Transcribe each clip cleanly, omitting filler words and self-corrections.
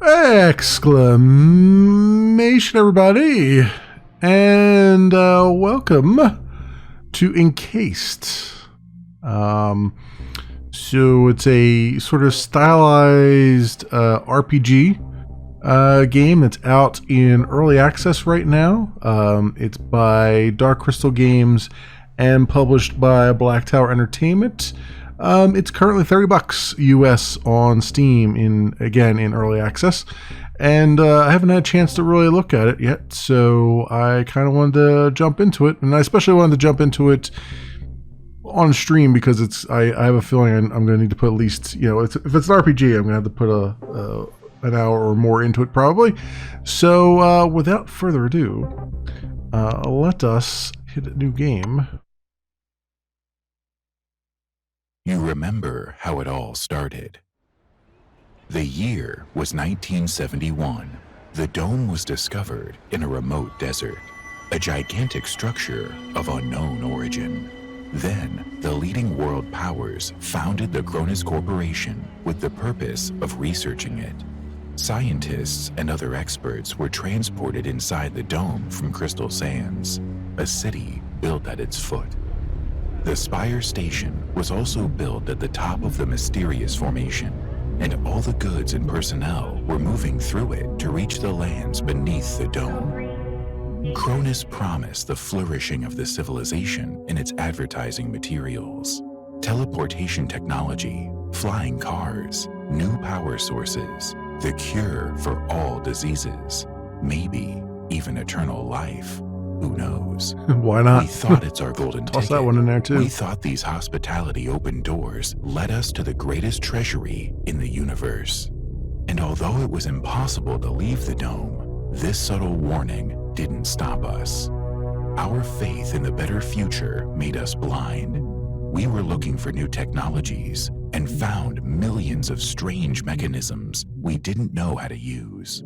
Exclamation, everybody, and welcome to Encased. So it's a sort of stylized RPG game that's out in early access right now. It's by Dark Crystal Games and published by Black Tower Entertainment. It's currently $30 US on Steam in early access, and I haven't had a chance to really look at it yet, so I kind of wanted to jump into it, and I especially wanted to jump into it on stream because I have a feeling I'm going to need to put at least, if it's an RPG, I'm going to have to put an hour or more into it probably. So without further ado, let us hit a new game. You remember how it all started. The year was 1971. The dome was discovered in a remote desert, a gigantic structure of unknown origin. Then, the leading world powers founded the Cronus Corporation with the purpose of researching it. Scientists and other experts were transported inside the dome from Crystal Sands, a city built at its foot. The Spire Station was also built at the top of the mysterious formation, and all the goods and personnel were moving through it to reach the lands beneath the dome. Cronus promised the flourishing of the civilization in its advertising materials. Teleportation technology, flying cars, new power sources, the cure for all diseases, maybe even eternal life. Who knows? Why not? We thought it's our golden Toss ticket. that one in there too. We thought these hospitality open doors led us to the greatest treasury in the universe. And although it was impossible to leave the dome, this subtle warning didn't stop us. Our faith in the better future made us blind. We were looking for new technologies and found millions of strange mechanisms we didn't know how to use.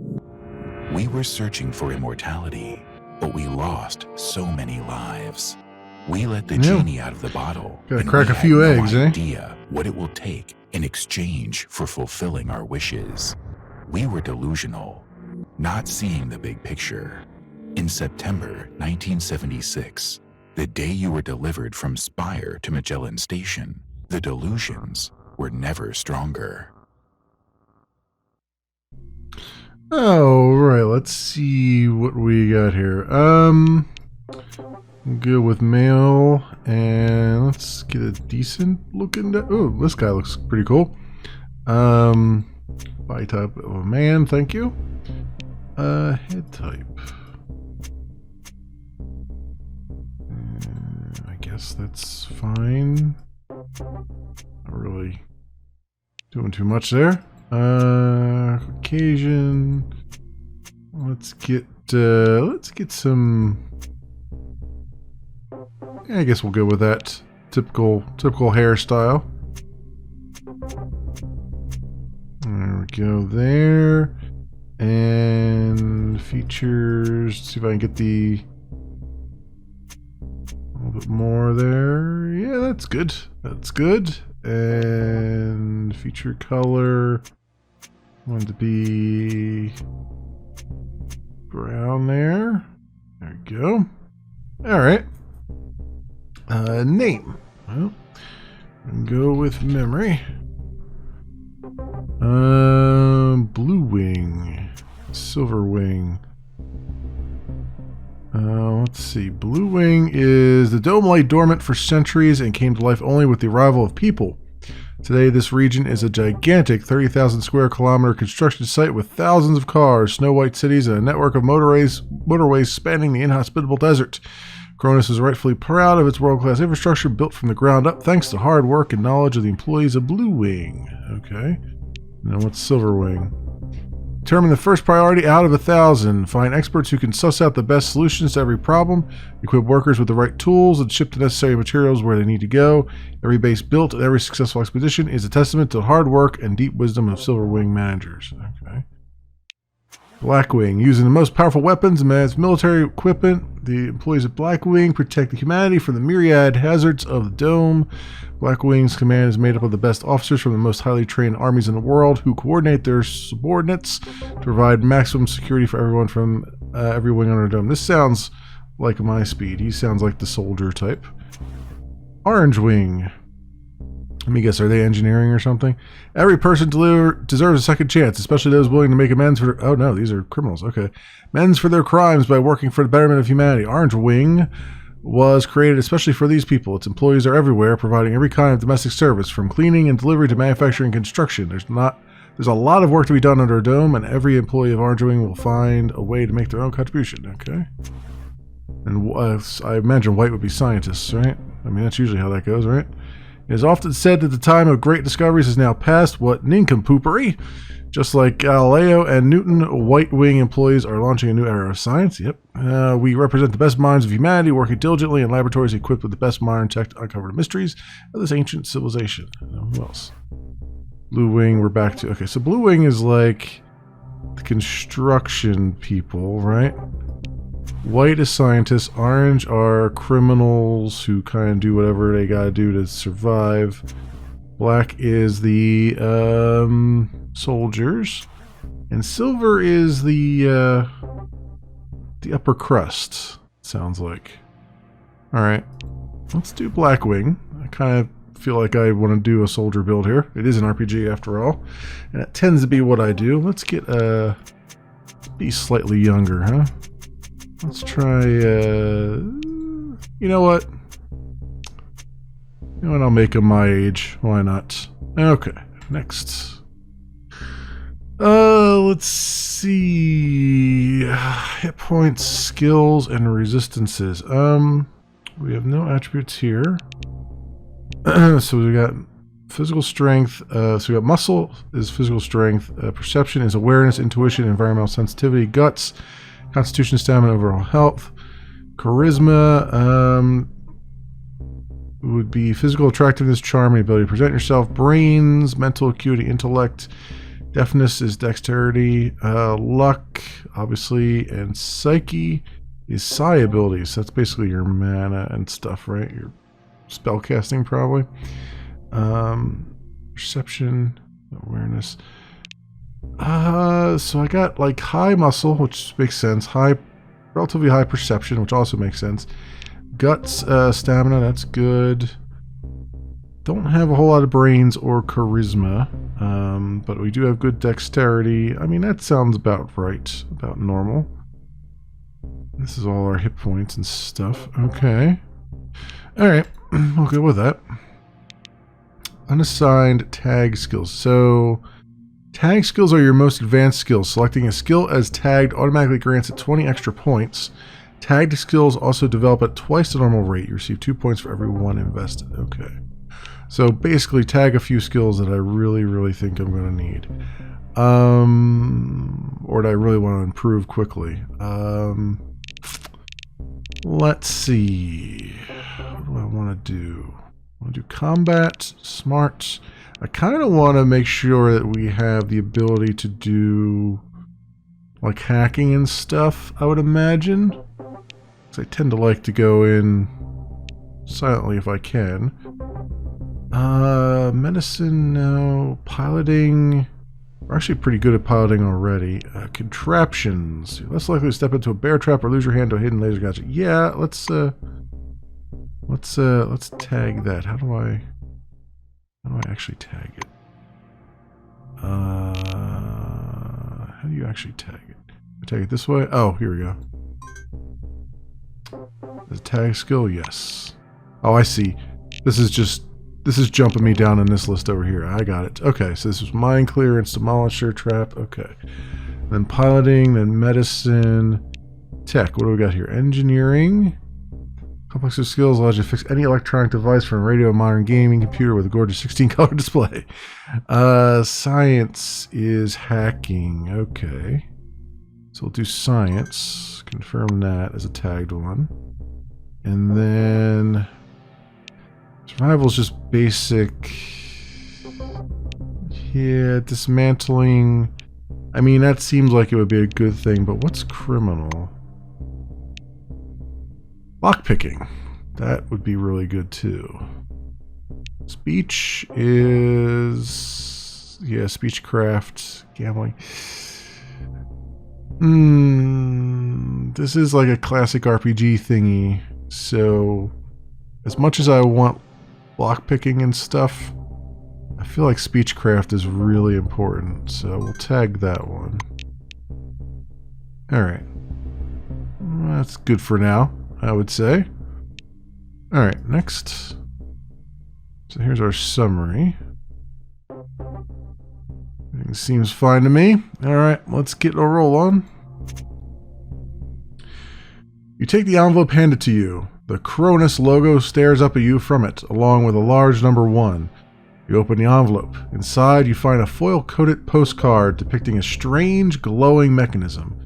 We were searching for immortality, but we lost so many lives. We let the genie out of the bottle. Gotta crack a few eggs, no idea what it will take in exchange for fulfilling our wishes. We were delusional, not seeing the big picture. In September 1976, the day you were delivered from Spire to Magellan Station, the delusions were never stronger. Oh, right. Let's see what we got here. Good with mail, and let's get a decent looking. Oh, this guy looks pretty cool. Body type of a man. Thank you. Head type. I guess that's fine. Not really doing too much there. Caucasian. Let's get some. Yeah, I guess we'll go with that typical hairstyle. There we go there. And features. See if I can get a little bit more there. Yeah, that's good. That's good. And feature color. Want to be brown there. There we go. All right. Name. Well, go with memory. Blue wing, silver wing. Let's see. Blue wing is the dome lay dormant for centuries and came to life only with the arrival of people. Today, this region is a gigantic 30,000 square kilometer construction site with thousands of cars, snow white cities, and a network of motorways spanning the inhospitable desert. Cronus is rightfully proud of its world-class infrastructure built from the ground up thanks to hard work and knowledge of the employees of Blue Wing. Okay. Now what's Silver Wing? Determine the first priority out of 1,000. Find experts who can suss out the best solutions to every problem. Equip workers with the right tools and ship the necessary materials where they need to go. Every base built and every successful expedition is a testament to hard work and deep wisdom of Silver Wing managers. Okay. Blackwing. Using the most powerful weapons and advanced military equipment, the employees of Blackwing protect the humanity from the myriad hazards of the Dome. Blackwing's command is made up of the best officers from the most highly trained armies in the world who coordinate their subordinates to provide maximum security for everyone from every wing under the Dome. This sounds like my speed. He sounds like the soldier type. Orange Wing. Let me guess, are they engineering or something? Every person deserves a second chance, especially those willing to make amends for... Oh no, these are criminals, okay. Amends for their crimes by working for the betterment of humanity. Orange Wing was created especially for these people. Its employees are everywhere, providing every kind of domestic service, from cleaning and delivery to manufacturing and construction. There's a lot of work to be done under a dome, and every employee of Orange Wing will find a way to make their own contribution, okay? And I imagine white would be scientists, right? I mean, that's usually how that goes, right? It is often said that the time of great discoveries is now past. What nincompoopery! Just like Galileo and Newton, White Wing employees are launching a new era of science. Yep. We represent the best minds of humanity, working diligently in laboratories equipped with the best modern tech to uncover the mysteries of this ancient civilization. Who else? Blue Wing, we're back to... Okay, so Blue Wing is like the construction people, right? White is scientists. Orange are criminals who kind of do whatever they gotta do to survive. Black is the soldiers. And silver is the upper crust, sounds like. Alright. Let's do Blackwing. I kind of feel like I want to do a soldier build here. It is an RPG after all. And it tends to be what I do. Let's get be slightly younger, huh? Let's try, you know what? You know what, I'll make him my age. Why not? Okay, next. Let's see. Hit points, skills, and resistances. We have no attributes here. So we got physical strength. So we got muscle is physical strength. Perception is awareness, intuition, environmental sensitivity, guts, constitution, stamina, overall health. Charisma would be physical attractiveness, charm, and ability to present yourself. Brains, mental acuity, intellect. Deafness is dexterity. Luck, obviously, and psyche is psi abilities. So that's basically your mana and stuff, right? Your spell casting, probably. Perception, awareness. So I got like high muscle, which makes sense. Relatively high perception, which also makes sense. Guts, stamina, that's good. Don't have a whole lot of brains or charisma, but we do have good dexterity. I mean, that sounds about right, about normal. This is all our hit points and stuff. Okay. Alright, we'll go with that. Unassigned tag skills. So, tag skills are your most advanced skills. Selecting a skill as tagged automatically grants it 20 extra points. Tagged skills also develop at twice the normal rate. You receive 2 points for every one invested. Okay. So basically tag a few skills that I really, really think I'm going to need. Or that I really want to improve quickly. Let's see. What do I want to do? I want to do combat, smart. I kind of want to make sure that we have the ability to do like hacking and stuff, I would imagine. Because I tend to like to go in silently if I can. Medicine, no. Piloting. We're actually pretty good at piloting already. Contraptions. You're less likely to step into a bear trap or lose your hand to a hidden laser gadget. Yeah, let's tag that. How do I actually tag it? How do you actually tag it? I tag it this way? Oh, here we go. The tag skill, yes. Oh, I see. This is jumping me down in this list over here. I got it. Okay, so this is mine clearance, demolisher, trap. Okay. Then piloting, then medicine, tech. What do we got here? Engineering. Complex of skills allows you to fix any electronic device from radio to modern gaming computer with a gorgeous 16-color display. Science is hacking. Okay. So we'll do science. Confirm that as a tagged one. And then survival is just basic. Yeah, dismantling. I mean, that seems like it would be a good thing, but what's criminal? Lockpicking. That would be really good too. Speech is... yeah, speechcraft, gambling. This is like a classic RPG thingy, so as much as I want lockpicking and stuff, I feel like speechcraft is really important, so we'll tag that one. Alright. That's good for now, I would say. Alright, next. So here's our summary. Everything seems fine to me. Alright, let's get a roll on. You take the envelope handed to you. The Cronus logo stares up at you from it, along with a large number 1. You open the envelope. Inside, you find a foil-coated postcard depicting a strange, glowing mechanism.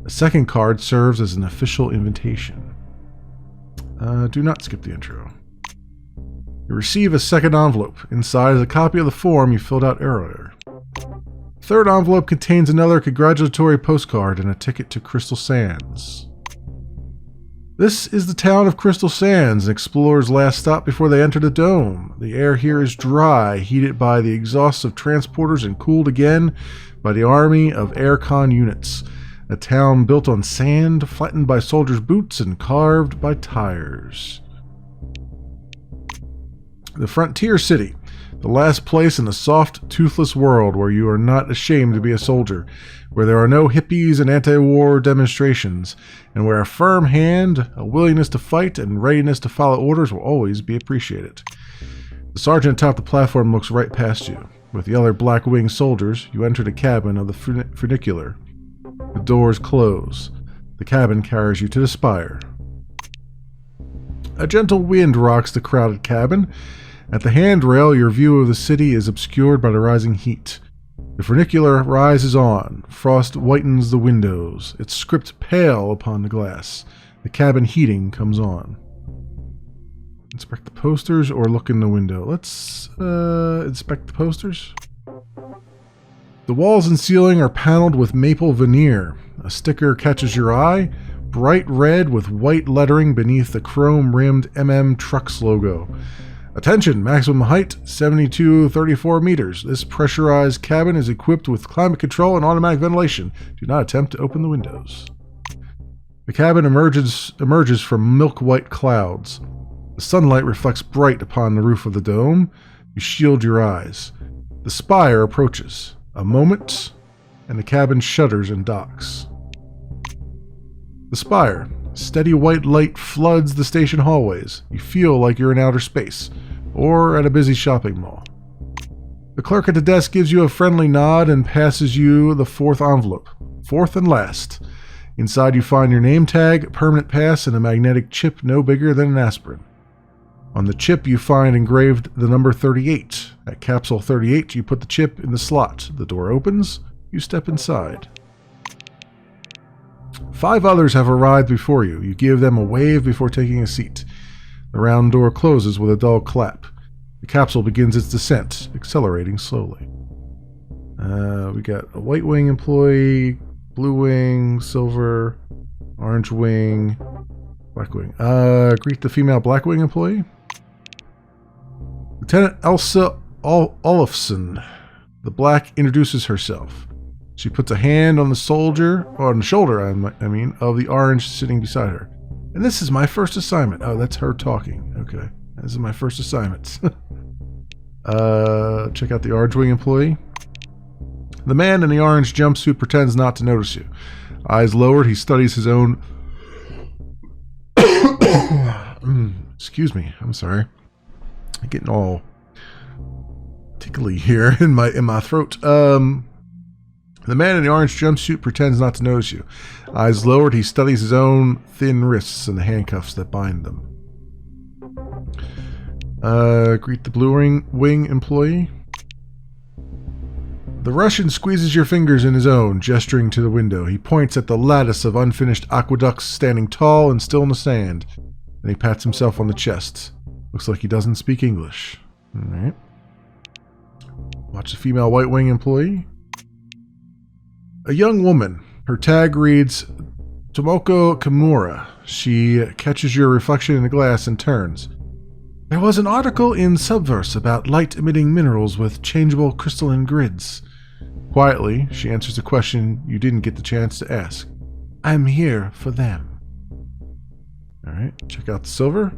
A second card serves as an official invitation. Do not skip the intro. You receive a second envelope. Inside is a copy of the form you filled out earlier. The third envelope contains another congratulatory postcard and a ticket to Crystal Sands. This is the town of Crystal Sands, an explorer's last stop before they enter the dome. The air here is dry, heated by the exhausts of transporters and cooled again by the army of aircon units. A town built on sand, flattened by soldiers' boots and carved by tires. The frontier city, the last place in the soft, toothless world where you are not ashamed to be a soldier, where there are no hippies and anti-war demonstrations, and where a firm hand, a willingness to fight, and readiness to follow orders will always be appreciated. The sergeant atop the platform looks right past you. With the other black-winged soldiers, you enter the cabin of the funicular. The doors close. The cabin carries you to the spire. A gentle wind rocks the crowded cabin. At the handrail, your view of the city is obscured by the rising heat. The funicular rises on. Frost whitens the windows. Its script pale upon the glass. The cabin heating comes on. Inspect the posters or look in the window. Let's inspect the posters. The walls and ceiling are paneled with maple veneer. A sticker catches your eye, bright red with white lettering beneath the chrome-rimmed Trucks logo. Attention, maximum height 7234 meters. This pressurized cabin is equipped with climate control and automatic ventilation. Do not attempt to open the windows. The cabin emerges from milk-white clouds. The sunlight reflects bright upon the roof of the dome. You shield your eyes. The spire approaches. A moment, and the cabin shudders and docks. The spire. Steady white light floods the station hallways. You feel like you're in outer space, or at a busy shopping mall. The clerk at the desk gives you a friendly nod and passes you the fourth envelope. Fourth and last. Inside you find your name tag, permanent pass, and a magnetic chip no bigger than an aspirin. On the chip you find engraved the number 38. At capsule 38 you put the chip in the slot. The door opens. You step inside. 5 others have arrived before you. You give them a wave before taking a seat. The round door closes with a dull clap. The capsule begins its descent, accelerating slowly. We got a white wing employee, blue wing, silver, orange wing, black wing. Greet the female black wing employee. Lieutenant Elsa Olafson. The black introduces herself. She puts a hand on the shoulder of the orange sitting beside her. And this is my first assignment. Oh, that's her talking. Okay. This is my first assignment. Check out the orange wing employee. The man in the orange jumpsuit pretends not to notice you. Eyes lowered, he studies his own... Excuse me. I'm sorry. I'm getting all tickly here in my throat. The man in the orange jumpsuit pretends not to notice you. Eyes lowered, he studies his own thin wrists and the handcuffs that bind them. Greet the blue wing employee. The Russian squeezes your fingers in his own, gesturing to the window. He points at the lattice of unfinished aqueducts standing tall and still in the sand. Then he pats himself on the chest. Looks like he doesn't speak English. Alright. Watch the female white wing employee. A young woman. Her tag reads Tomoko Kimura. She catches your reflection in the glass and turns. There was an article in Subverse about light-emitting minerals with changeable crystalline grids. Quietly, she answers a question you didn't get the chance to ask. I'm here for them. Alright, check out the silver.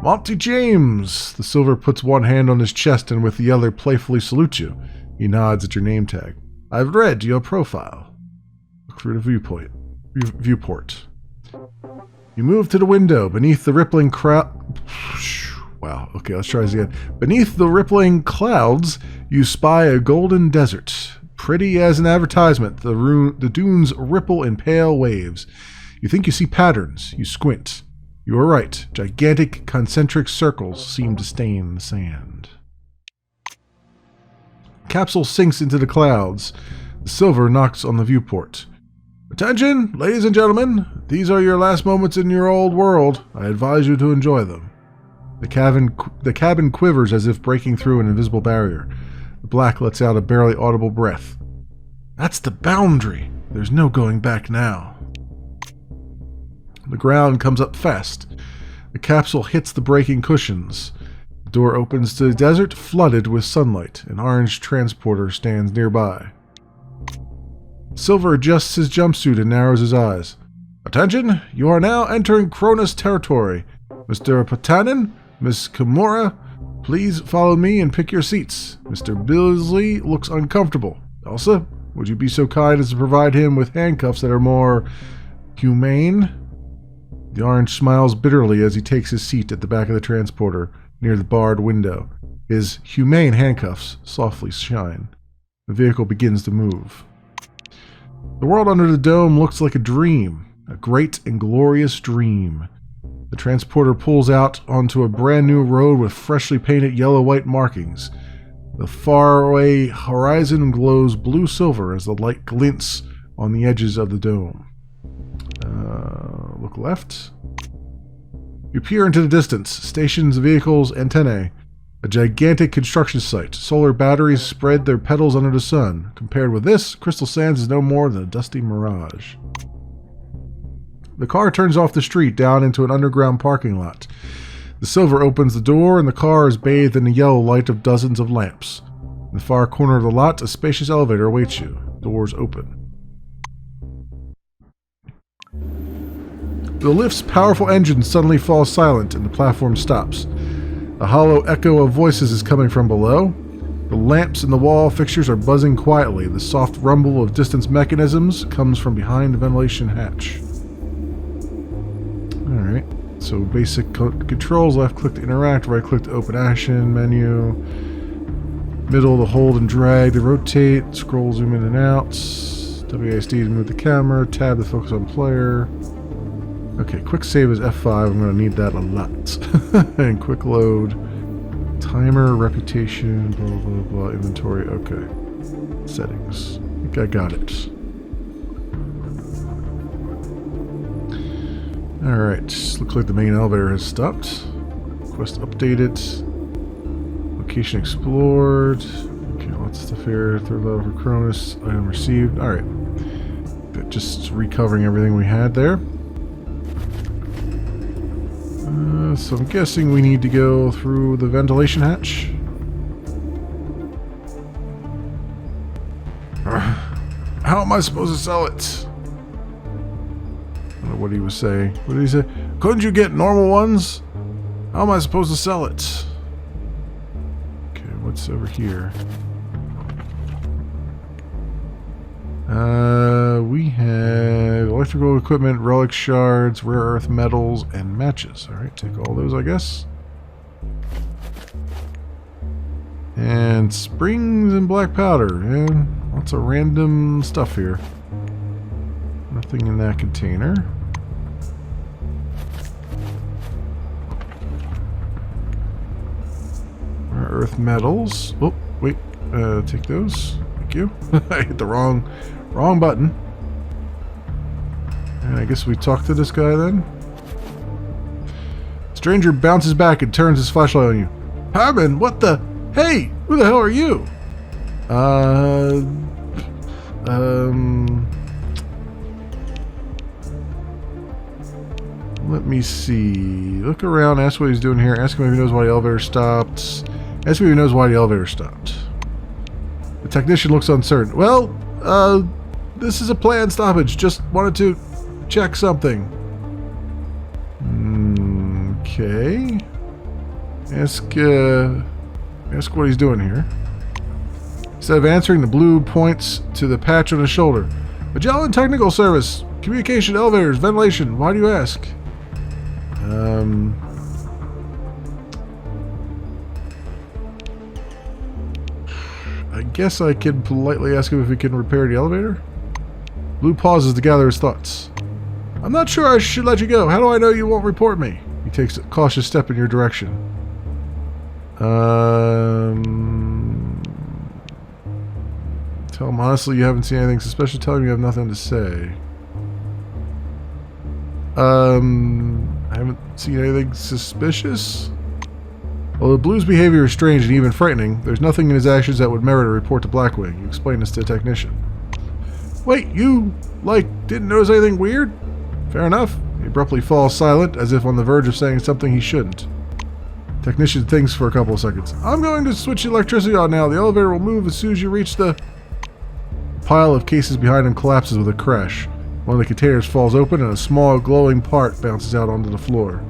Monty James! The silver puts one hand on his chest and with the other playfully salutes you. He nods at your name tag. I've read your profile. Look through the viewport. You move to the window. Beneath the rippling Wow, okay, let's try this again. Beneath the rippling clouds, you spy a golden desert. Pretty as an advertisement, the dunes ripple in pale waves. You think you see patterns. You squint. You are right. Gigantic concentric circles seem to stain the sand. Capsule sinks into the clouds. The silver knocks on the viewport. Attention, ladies and gentlemen. These are your last moments in your old world. I advise you to enjoy them. The cabin quivers as if breaking through an invisible barrier. The black lets out a barely audible breath. That's the boundary. There's no going back now. The ground comes up fast. The capsule hits the breaking cushions. The door opens to the desert, flooded with sunlight. An orange transporter stands nearby. Silver adjusts his jumpsuit and narrows his eyes. Attention! You are now entering Cronus territory. Mr. Patanin, Miss Kimura, please follow me and pick your seats. Mr. Billsley looks uncomfortable. Elsa, would you be so kind as to provide him with handcuffs that are more humane? The orange smiles bitterly as he takes his seat at the back of the transporter, near the barred window. His humane handcuffs softly shine. The vehicle begins to move. The world under the dome looks like a dream, a great and glorious dream. The transporter pulls out onto a brand new road with freshly painted yellow-white markings. The faraway horizon glows blue-silver as the light glints on the edges of the dome. Look left. You peer into the distance. Stations, vehicles, antennae. A gigantic construction site. Solar batteries spread their petals under the sun. Compared with this, Crystal Sands is no more than a dusty mirage. The car turns off the street down into an underground parking lot. The silver opens the door and the car is bathed in the yellow light of dozens of lamps. In the far corner of the lot, a spacious elevator awaits you. Doors open. The lift's powerful engine suddenly falls silent and the platform stops. A hollow echo of voices is coming from below. The lamps in the wall fixtures are buzzing quietly. The soft rumble of distant mechanisms comes from behind the ventilation hatch. Alright, so basic controls. Left click to interact, right click to open action menu. Middle to hold and drag to rotate. Scroll, zoom in and out. WASD to move the camera. Tab to focus on player. Okay, quick save is F5. I'm going to need that a lot. And quick load. Timer, reputation, blah, blah, blah, inventory. Okay. Settings. I think I got it. Alright. Looks like the main elevator has stopped. Quest updated. Location explored. Okay, lots of stuff here. Third level for Cronus. Item received. Alright. Just recovering everything we had there. So I'm guessing we need to go through the ventilation hatch. How am I supposed to sell it? I don't know what he was saying. What did he say? Couldn't you get normal ones? How am I supposed to sell it? Okay, what's over here? We have electrical equipment, relic shards, rare earth metals, and matches. Alright, take all those, I guess. And springs and black powder. Yeah, lots of random stuff here. Nothing in that container. Rare earth metals. Oh, wait. Take those. Thank you. I hit the wrong button. And I guess we talk to this guy then. Stranger bounces back and turns his flashlight on you. Harmon, what the? Hey, who the hell are you? Let me see. Look around, ask what he's doing here. Ask him if he knows why the elevator stopped. Ask him if he knows why the elevator stopped. The technician looks uncertain. Well, this is a planned stoppage. Just wanted to check something. Okay. Ask what he's doing here. Instead of answering, the blue points to the patch on his shoulder. Magellan Technical Service. Communication, elevators, ventilation. Why do you ask? I guess I can politely ask him if he can repair the elevator. Blue pauses to gather his thoughts. I'm not sure I should let you go. How do I know you won't report me? He takes a cautious step in your direction. Tell him honestly you haven't seen anything suspicious. Tell him you have nothing to say. I haven't seen anything suspicious? Well, the Blue's behavior is strange and even frightening. There's nothing in his actions that would merit a report to Blackwing. You explain this to the technician. Wait, you, didn't notice anything weird? Fair enough. He abruptly falls silent, as if on the verge of saying something he shouldn't. Technician thinks for a couple of seconds. I'm going to switch the electricity on now. The elevator will move as soon as you reach the... A pile of cases behind him collapses with a crash. One of the containers falls open and a small glowing part bounces out onto the floor.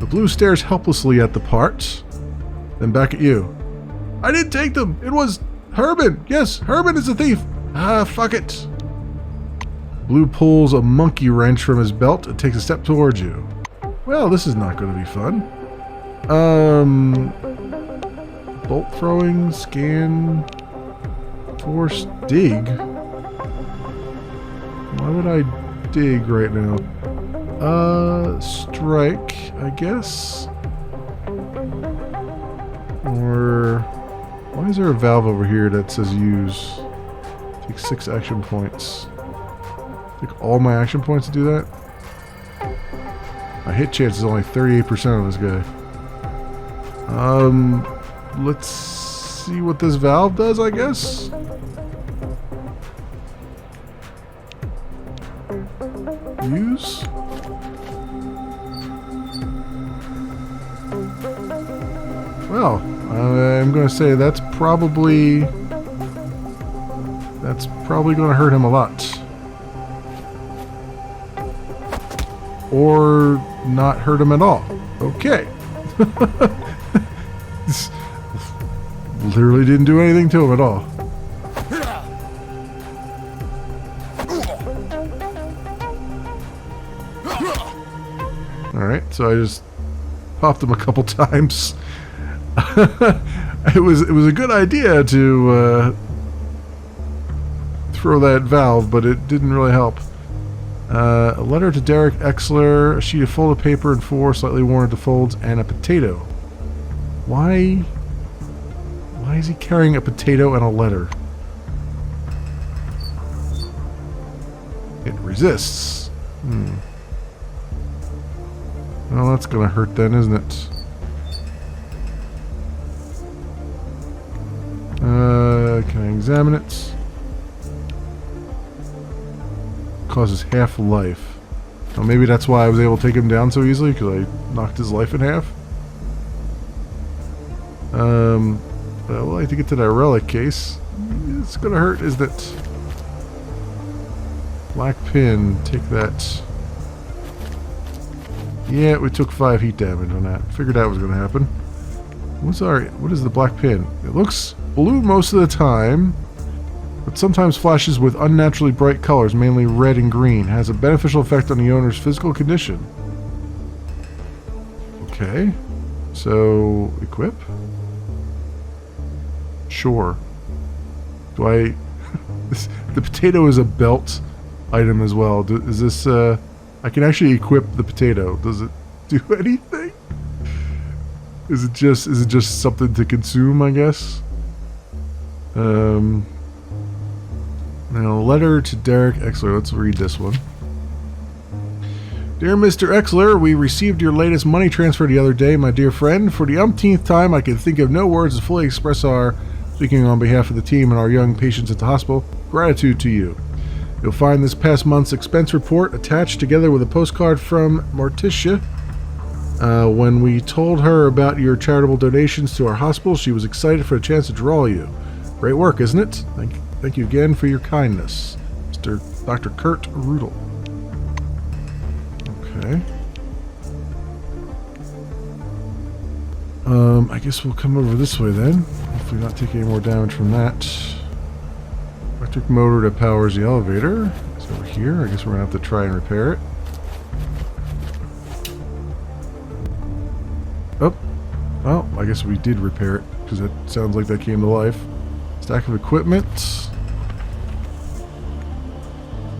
The Blue stares helplessly at the parts, then back at you. I didn't take them! It was Herman! Yes, Herman is a thief! Ah, fuck it! Blue pulls a monkey wrench from his belt and takes a step towards you. Well, this is not going to be fun. Bolt throwing, scan, force, dig. Why would I dig right now? Strike, I guess? Or... Why is there a valve over here that says use? Take 6 action points. Take all my action points to do that? My hit chance is only 38% of this guy. Let's see what this valve does, I guess? Use? Well, I'm going to say that's probably going to hurt him a lot. Or not hurt him at all. Okay. This literally didn't do anything to him at all. Alright, so I just popped him a couple times. It was a good idea to throw that valve, but it didn't really help. A letter to Derek Exler, a sheet of folded paper and 4 slightly worn into folds, and a potato. Why is he carrying a potato and a letter? It resists. Well, that's gonna hurt then, isn't it? Can I examine it? Causes half life. Well, maybe that's why I was able to take him down so easily, because I knocked his life in half. But I would like to get to that relic case. It's gonna hurt, isn't it? Black pin, take that. Yeah, we took 5 heat damage on that. Figured that was gonna happen. What is the black pin? It looks blue most of the time, but sometimes flashes with unnaturally bright colors, mainly red and green. Has a beneficial effect on the owner's physical condition. Okay. So, equip? Sure. Do I... the potato is a belt item as well. Is this, I can actually equip the potato. Does it do anything? Is it just something to consume, I guess? Now, letter to Derek Exler. Let's read this one. Dear Mr. Exler, we received your latest money transfer the other day, my dear friend. For the umpteenth time, I can think of no words to fully express our, speaking on behalf of the team and our young patients at the hospital, Gratitude to you. You'll find this past month's expense report attached together with a postcard from Morticia. When we told her about your charitable donations to our hospital, she was excited for a chance to draw you. Great work, isn't it? Thank you again for your kindness. Dr. Kurt Rudel. Okay. I guess we'll come over this way then. Hopefully not take any more damage from that. Electric motor that powers the elevator is over here. I guess we're going to have to try and repair it. Oh. Oh, I guess we did repair it, because that sounds like that came to life. Stack of equipment.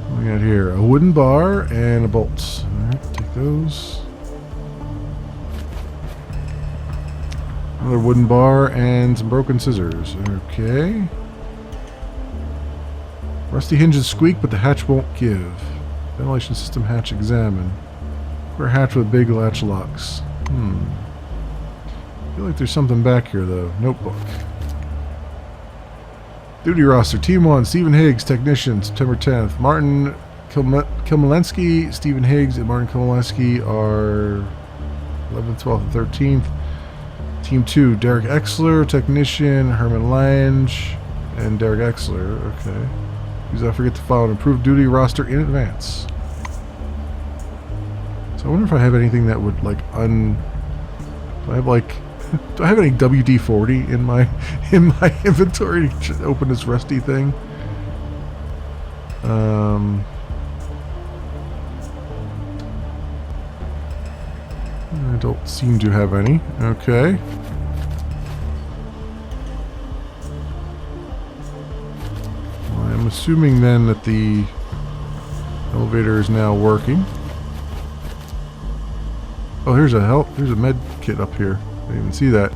What do we got here? A wooden bar and a bolt. Alright, take those. Another wooden bar and some broken scissors. Okay. Rusty hinges squeak, but the hatch won't give. Ventilation system hatch examine. Square hatch with big latch locks. I feel like there's something back here, though. Notebook. Duty roster. Team 1, Stephen Higgs, technician, September 10th. Martin Kilmalensky, Stephen Higgs, and Martin Kilmalensky are 11th, 12th, and 13th. Team 2, Derek Exler, technician, Herman Lange, and Derek Exler. Okay. Please don't forget to file an approved duty roster in advance. So I wonder if I have anything that would, like, do I have, like... Do I have any WD-40 in my inventory to open this rusty thing? I don't seem to have any. Okay. Well, I'm assuming then that the elevator is now working. Oh, here's a med kit up here. I didn't even see that.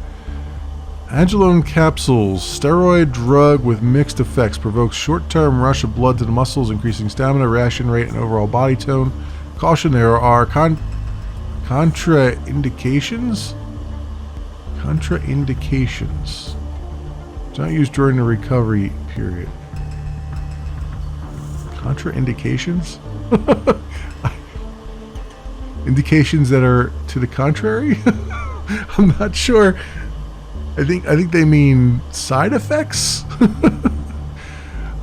Agilone capsules. Steroid drug with mixed effects. Provokes short-term rush of blood to the muscles, increasing stamina, reaction rate, and overall body tone. Caution, there are contraindications? Contraindications. Do not use during the recovery period. Contraindications? Indications that are to the contrary? I'm not sure. I think they mean side effects.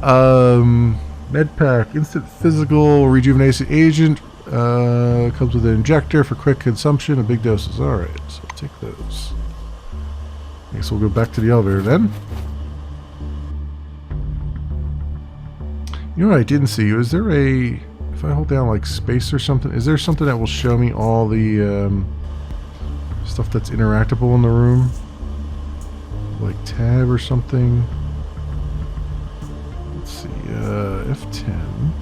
Med pack, instant physical rejuvenation agent. Comes with an injector for quick consumption of big doses. All right, so take those. I guess we'll go back to the elevator then. You know what I didn't see? Is there a... If I hold down like space or something, is there something that will show me all the stuff that's interactable in the room? Like tab or something? Let's see, F10.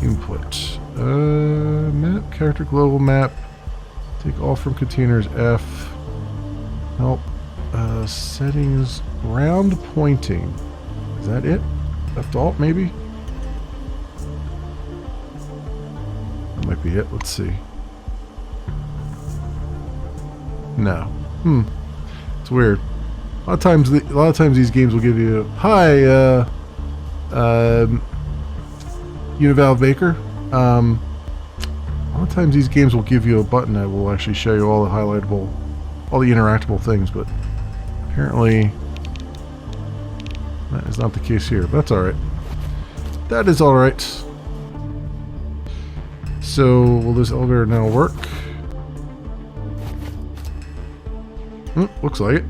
Input. Map, character global map. Take all from containers F. Help. Settings, round pointing. Is that it? Left alt maybe? That might be it. Let's see. No. It's weird. A lot of times these games will give you, hi, Unival Baker. A lot of times these games will give you a button that will actually show you all the highlightable, all the interactable things, but apparently that is not the case here. But that's alright. That is alright. So, will this elevator now work? Looks like it.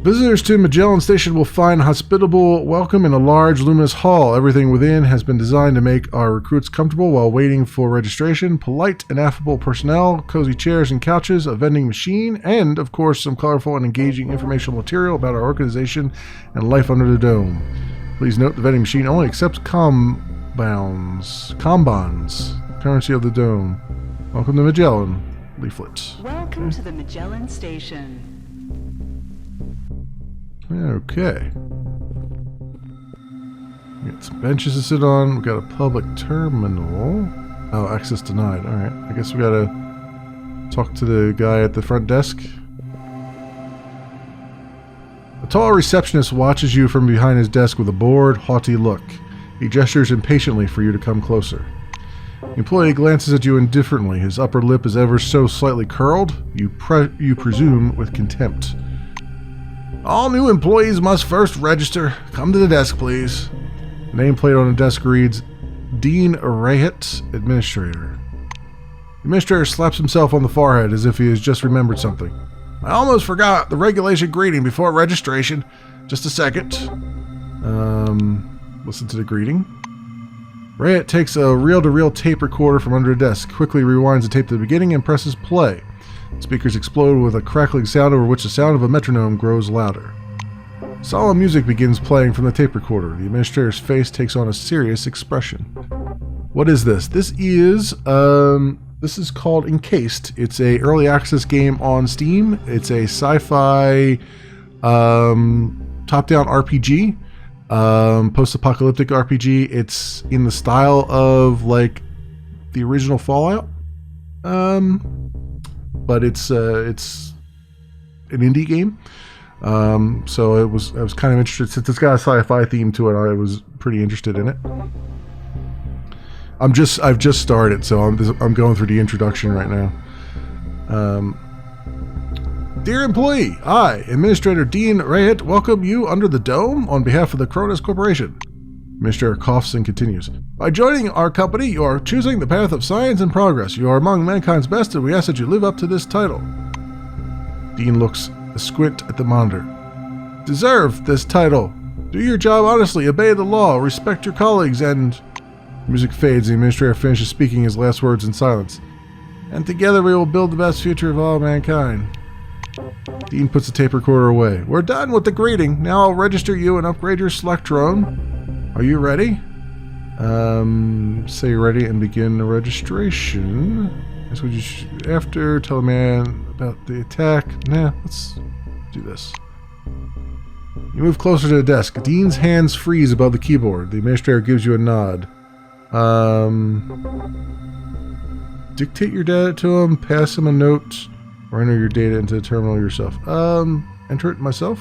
Visitors to Magellan Station will find a hospitable welcome in a large, luminous hall. Everything within has been designed to make our recruits comfortable while waiting for registration. Polite and affable personnel, cozy chairs and couches, a vending machine, and, of course, some colorful and engaging informational material about our organization and life under the dome. Please note the vending machine only accepts combons, currency of the dome. Welcome to Magellan. Leaflet. Welcome to the Magellan Station. Okay. We got some benches to sit on. We got a public terminal. Oh, access denied. Alright. I guess we gotta talk to the guy at the front desk. A tall receptionist watches you from behind his desk with a bored, haughty look. He gestures impatiently for you to come closer. The employee glances at you indifferently. His upper lip is ever so slightly curled, you presume with contempt. All new employees must first register. Come to the desk, please. The nameplate on the desk reads, Dean Rahit, Administrator. The administrator slaps himself on the forehead as if he has just remembered something. I almost forgot the regulation greeting before registration. Just a second. Listen to the greeting. Rahit takes a reel-to-reel tape recorder from under a desk, quickly rewinds the tape to the beginning, and presses play. Speakers explode with a crackling sound over which the sound of a metronome grows louder. Solemn music begins playing from the tape recorder. The administrator's face takes on a serious expression. What is this? This is called Encased. It's a early access game on Steam. It's a sci-fi top-down RPG, post-apocalyptic RPG. It's in the style of like the original Fallout. But it's an indie game, so I was kind of interested since it's got a sci-fi theme to it. I was pretty interested in it. I've just started, so I'm going through the introduction right now. Dear employee, I, Administrator Dean Rahit, welcome you under the dome on behalf of the Cronus Corporation. Administrator coughs and continues. By joining our company, you are choosing the path of science and progress. You are among mankind's best, and we ask that you live up to this title. Dean looks a squint at the monitor. Deserve this title. Do your job honestly, obey the law, respect your colleagues, and... Music fades. The administrator finishes speaking his last words in silence. And together we will build the best future of all mankind. Dean puts the tape recorder away. We're done with the greeting. Now I'll register you and upgrade your Selectron. Are you ready? Say you're ready and begin the registration. That's what you should, after tell the man about the attack. Nah, let's do this. You move closer to the desk. Dean's hands freeze above the keyboard. The administrator gives you a nod. Dictate your data to him, pass him a note, or enter your data into the terminal yourself. Enter it myself.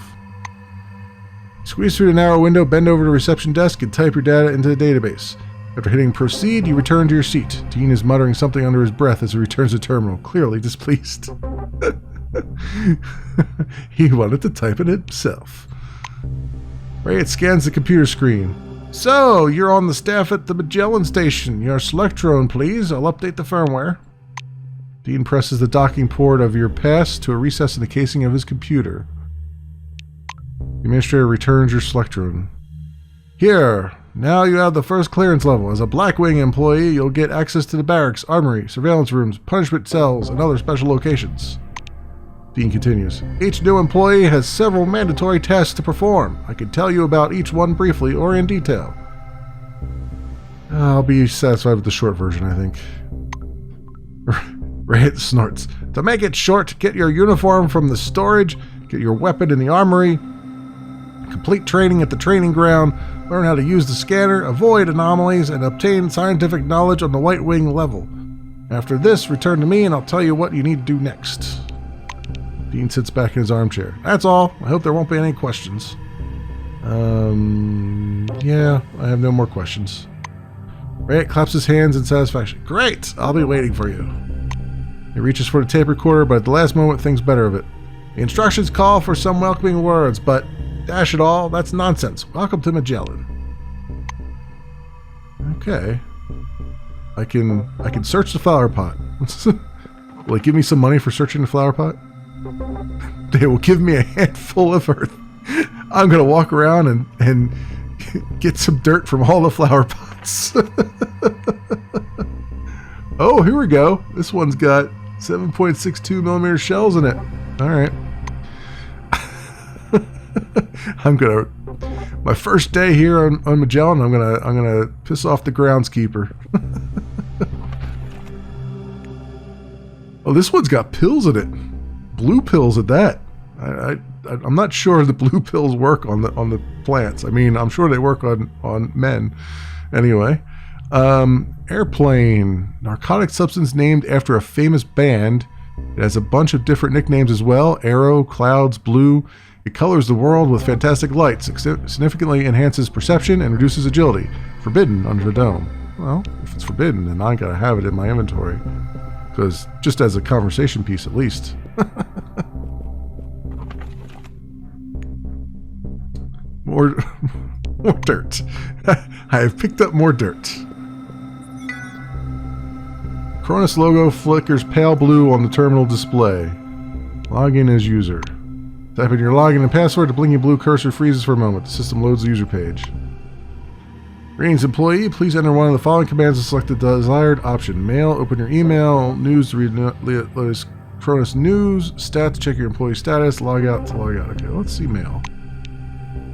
Squeeze through the narrow window, bend over to the reception desk, and type your data into the database. After hitting proceed, you return to your seat. Dean is muttering something under his breath as he returns to the terminal, clearly displeased. He wanted to type it himself. Rahit scans the computer screen. So, you're on the staff at the Magellan Station. Your Selectron, please. I'll update the firmware. Dean presses the docking port of your pass to a recess in the casing of his computer. The administrator returns your Selectron. Here, now you have the first clearance level. As a Blackwing employee, you'll get access to the barracks, armory, surveillance rooms, punishment cells, and other special locations. Dean continues. Each new employee has several mandatory tasks to perform. I can tell you about each one briefly or in detail. I'll be satisfied with the short version, I think. Rahit snorts. To make it short, get your uniform from the storage, get your weapon in the armory, complete training at the training ground, learn how to use the scanner, avoid anomalies, and obtain scientific knowledge on the White Wing level. After this, return to me and I'll tell you what you need to do next. Dean sits back in his armchair. That's all. I hope there won't be any questions. Yeah, I have no more questions. Rahit claps his hands in satisfaction. Great! I'll be waiting for you. He reaches for the tape recorder, but at the last moment thinks better of it. The instructions call for some welcoming words, but dash it all, that's nonsense. Welcome to Magellan. Okay. I can search the flower pot. Will it give me some money for searching the flower pot? They will give me a handful of earth. I'm going to walk around and get some dirt from all the flower pots. Oh, here we go. This one's got 7.62 millimeter shells in it. All right. My first day here on Magellan, I'm gonna piss off the groundskeeper. Oh, this one's got pills in it. Blue pills at that. I'm not sure the blue pills work on the plants. I mean, I'm sure they work on men. Anyway, airplane, narcotic substance named after a famous band. It has a bunch of different nicknames as well. Arrow, Clouds, Blue. It colors the world with fantastic lights, significantly enhances perception, and reduces agility. Forbidden under the dome. Well, if it's forbidden, then I gotta have it in my inventory. Because, just as a conversation piece at least. More dirt. I have picked up more dirt. Cronus logo flickers pale blue on the terminal display. Log in as user. Type in your login and password. The blinking blue cursor freezes for a moment. The system loads the user page. Greetings, employee. Please enter one of the following commands and select the desired option. Mail, open your email. News to read latest Cronus news. Stats, check your employee status. Log out to log out. Okay, let's see mail.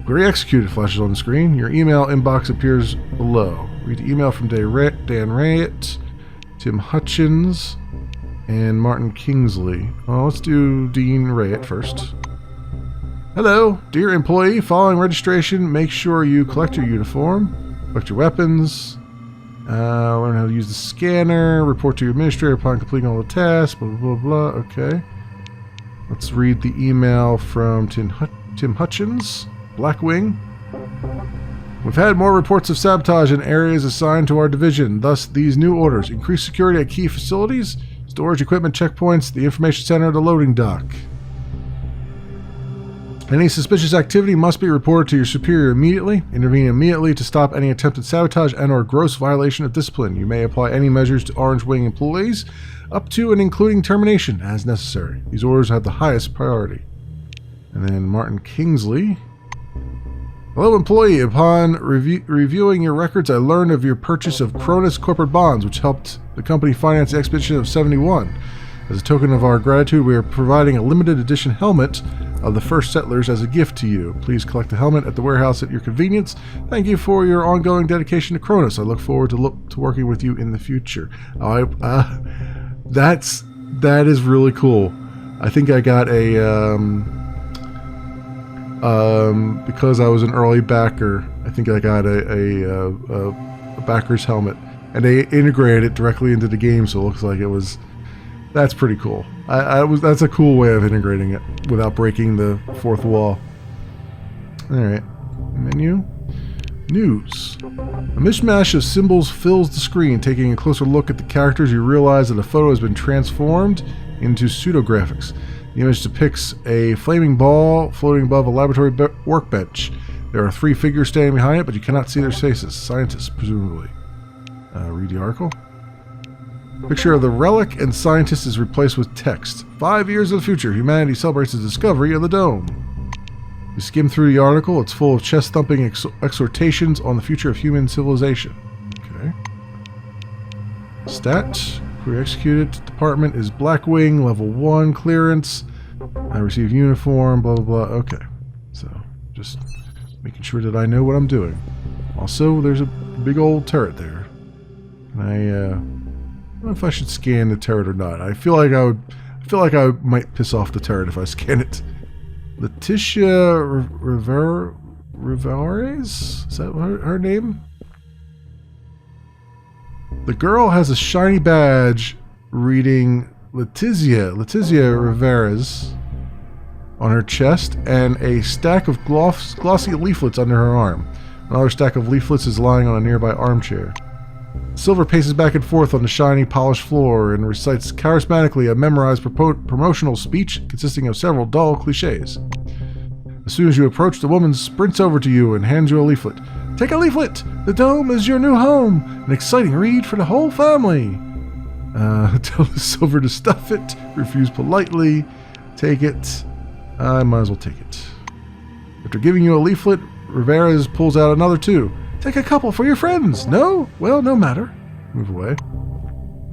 Query executed flashes on the screen. Your email inbox appears below. Read the email from Dan Rayett, Tim Hutchins, and Martin Kingsley. Well, let's do Dean Rayett first. Hello, dear employee. Following registration, make sure you collect your uniform, collect your weapons, learn how to use the scanner, report to your administrator upon completing all the tasks, blah, blah, blah, blah. Okay. Let's read the email from Tim Hutchins, Blackwing. We've had more reports of sabotage in areas assigned to our division. Thus, these new orders. Increase security at key facilities, storage equipment checkpoints, the information center, the loading dock. Any suspicious activity must be reported to your superior immediately. Intervene immediately to stop any attempted sabotage and or gross violation of discipline. You may apply any measures to Orange Wing employees, up to and including termination as necessary. These orders have the highest priority. And then Martin Kingsley. Hello, employee. Upon reviewing your records, I learned of your purchase of Cronus corporate bonds, which helped the company finance the expedition of 71. As a token of our gratitude, we are providing a limited edition helmet of the first settlers as a gift to you. Please collect the helmet at the warehouse at your convenience. Thank you for your ongoing dedication to Cronus. I look forward to working with you in the future. That is really cool. I think I got a because I was an early backer. I think I got a backer's helmet, and they integrated it directly into the game, so it looks like it was. That's pretty cool. That's a cool way of integrating it without breaking the fourth wall. Alright. Menu. News. A mishmash of symbols fills the screen. Taking a closer look at the characters, you realize that a photo has been transformed into pseudographics. The image depicts a flaming ball floating above a laboratory workbench. There are 3 figures standing behind it, but you cannot see their faces. Scientists, presumably. Read the article. Picture of the relic and scientist is replaced with text. 5 years in the future, humanity celebrates the discovery of the dome. You skim through the article. It's full of chest-thumping exhortations on the future of human civilization. Okay. Stat. Query executed. Department is Blackwing, level 1 clearance. I receive uniform, blah, blah, blah. Okay. So, just making sure that I know what I'm doing. Also, there's a big old turret there. Can I don't know if I should scan the turret or not. I feel like I might piss off the turret if I scan it. Letitia Rivares? Is that her name? The girl has a shiny badge reading Letitia Rivares on her chest and a stack of glossy leaflets under her arm. Another stack of leaflets is lying on a nearby armchair. Silver paces back and forth on the shiny, polished floor and recites charismatically a memorized promotional speech consisting of several dull cliches. As soon as you approach, the woman sprints over to you and hands you a leaflet. Take a leaflet! The dome is your new home! An exciting read for the whole family! Tell the Silver to stuff it. Refuse politely. Take it. I might as well take it. After giving you a leaflet, Rivera's pulls out another 2. Take a couple for your friends. No? Well, no matter. Move away.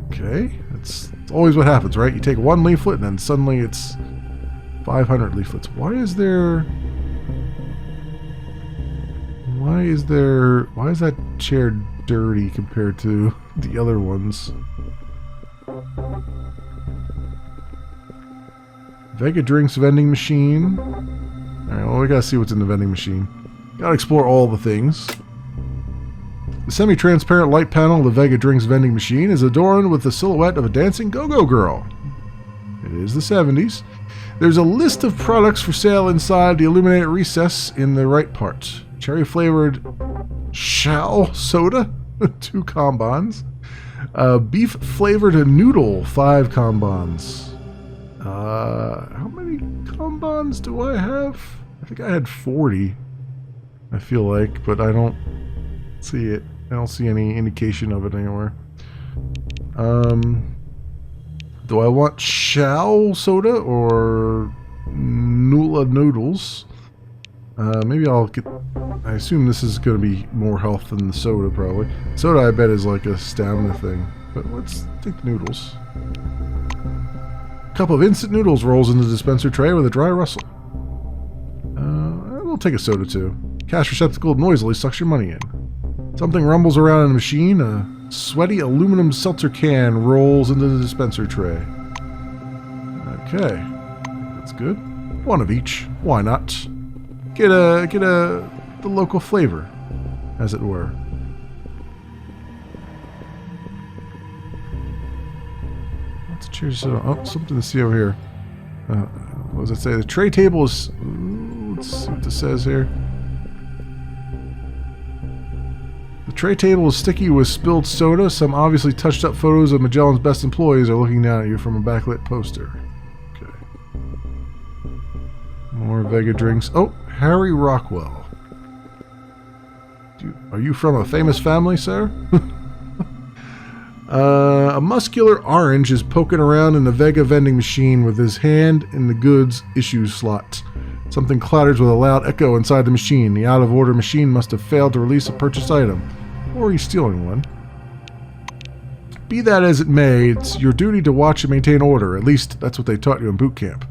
Okay. That's always what happens, right? You take 1 leaflet and then suddenly it's 500 leaflets. Why is that chair dirty compared to the other ones? Vega Drinks vending machine. Alright, well, we gotta see what's in the vending machine. Gotta explore all the things. The semi-transparent light panel of the Vega Drinks vending machine is adorned with the silhouette of a dancing go-go girl. It is the 70s. There's a list of products for sale inside the illuminated recess in the right part. Cherry-flavored Shao soda, 2 combons. Beef-flavored noodle, 5 combons. How many combons do I have? I think I had 40. I feel like, but I don't see it. I don't see any indication of it anywhere. Do I want Shao soda or Nula noodles? Maybe I'll get... I assume this is going to be more health than the soda, probably. Soda, I bet, is like a stamina thing. But let's take the noodles. A cup of instant noodles rolls into the dispenser tray with a dry rustle. We'll take a soda, too. Cash receptacle noisily sucks your money in. Something rumbles around in the machine. A sweaty aluminum seltzer can rolls into the dispenser tray. Okay. That's good. One of each. Why not? Get the local flavor, as it were. Let's cheers. Oh, something to see over here. What does it say? The tray table is... let's see what this says here. The tray table is sticky with spilled soda. Some obviously touched up photos of Magellan's best employees are looking down at you from a backlit poster. Okay. More Vega drinks. Oh, Harry Rockwell. Are you from a famous family, sir? A muscular orange is poking around in the Vega vending machine with his hand in the goods issue slot. Something clatters with a loud echo inside the machine. The out-of-order machine must have failed to release a purchased item. Or he's stealing one. Be that as it may, it's your duty to watch and maintain order. At least, that's what they taught you in boot camp.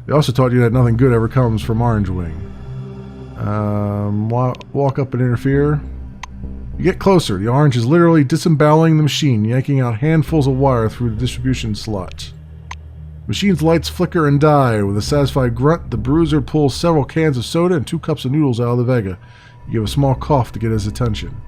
They also taught you that nothing good ever comes from Orange Wing. Walk up and interfere. You get closer. The orange is literally disemboweling the machine, yanking out handfuls of wire through the distribution slot. The machine's lights flicker and die. With a satisfied grunt, the bruiser pulls several cans of soda and 2 cups of noodles out of the Vega. You give a small cough to get his attention.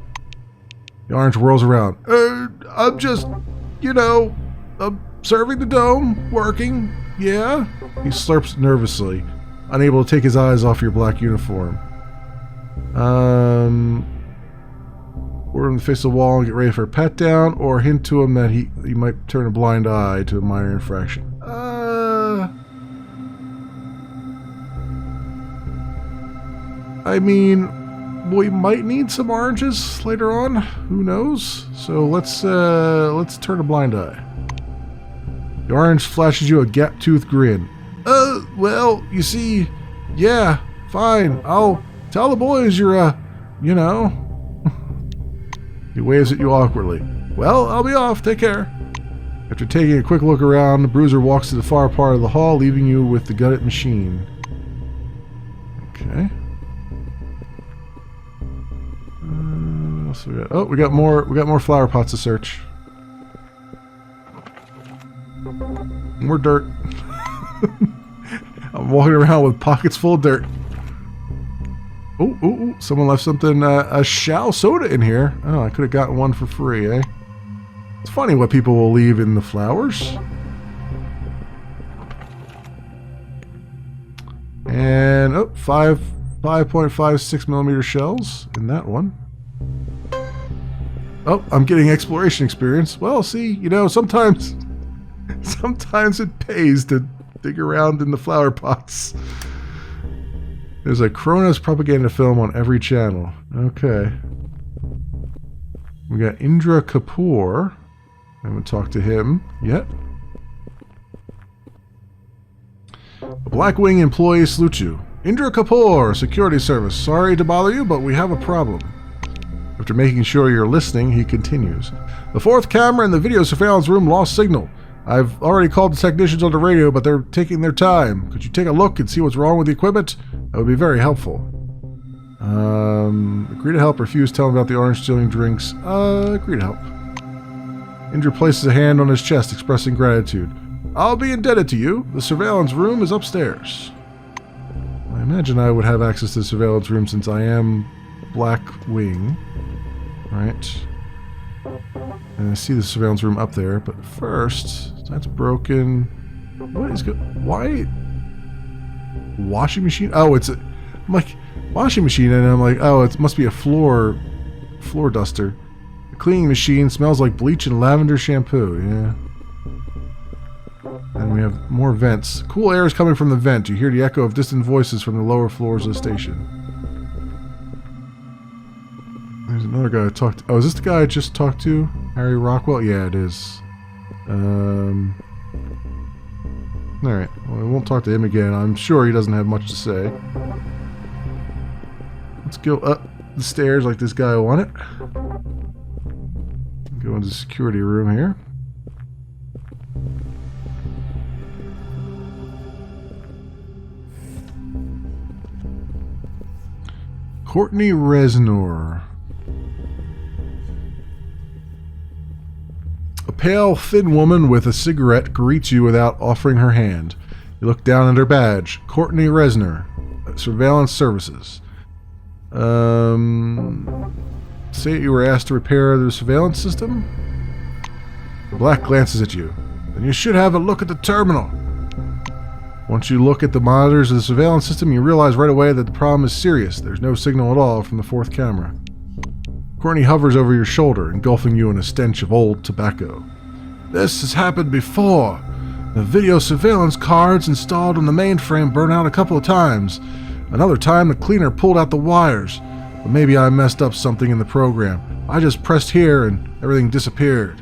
The orange whirls around. I'm just, I'm serving the dome, working, yeah? He slurps nervously, unable to take his eyes off your black uniform. Order him to face the wall and get ready for a pat down, or hint to him that he might turn a blind eye to a minor infraction. I mean, we might need some oranges later on. Who knows? So let's turn a blind eye. The orange flashes you a gap-toothed grin. Well, you see, yeah, fine. I'll tell the boys you're He waves at you awkwardly. Well, I'll be off. Take care. After taking a quick look around, the bruiser walks to the far part of the hall, leaving you with the gutted machine. Okay. What else we got? Oh, we got more flower pots to search. More dirt. I'm walking around with pockets full of dirt. Oh, someone left something, a Shao soda in here. Oh, I could have gotten one for free, eh? It's funny what people will leave in the flowers. And, 5.56 millimeter shells in that one. Oh, I'm getting exploration experience. Well, see, sometimes it pays to dig around in the flower pots. There's a Kronos propaganda film on every channel. Okay. We got Indra Kapoor. I haven't talked to him yet. A Black Wing employee salutes you. Indra Kapoor, security service. Sorry to bother you, but we have a problem. After making sure you're listening, he continues. The 4th camera in the video surveillance room lost signal. I've already called the technicians on the radio, but they're taking their time. Could you take a look and see what's wrong with the equipment? That would be very helpful. Agree to help. Refuse. Tell him about the orange stealing drinks. Agree to help. Indra places a hand on his chest, expressing gratitude. I'll be indebted to you. The surveillance room is upstairs. I imagine I would have access to the surveillance room since I am Black Wing. Right. And I see the surveillance room up there, but first, that's broken. What is good? Why washing machine? Oh, I'm like, washing machine, and I'm like, oh, it must be a floor duster. The cleaning machine smells like bleach and lavender shampoo. Yeah. And we have more vents. Cool air is coming from the vent. You hear the echo of distant voices from the lower floors of the station. There's another guy I talked to. Oh, is this the guy I just talked to? Harry Rockwell? Yeah, it is. Alright. Well, I won't talk to him again. I'm sure he doesn't have much to say. Let's go up the stairs like this guy wanted. Go into the security room here. Courtney Reznor. A pale, thin woman with a cigarette greets you without offering her hand. You look down at her badge. Courtney Reznor, Surveillance Services. Say you were asked to repair the surveillance system? The black glances at you. Then you should have a look at the terminal. Once you look at the monitors of the surveillance system, you realize right away that the problem is serious. There's no signal at all from the fourth camera. Courtney hovers over your shoulder, engulfing you in a stench of old tobacco. This has happened before. The video surveillance cards installed on the mainframe burned out a couple of times. Another time, the cleaner pulled out the wires. But maybe I messed up something in the program. I just pressed here and everything disappeared.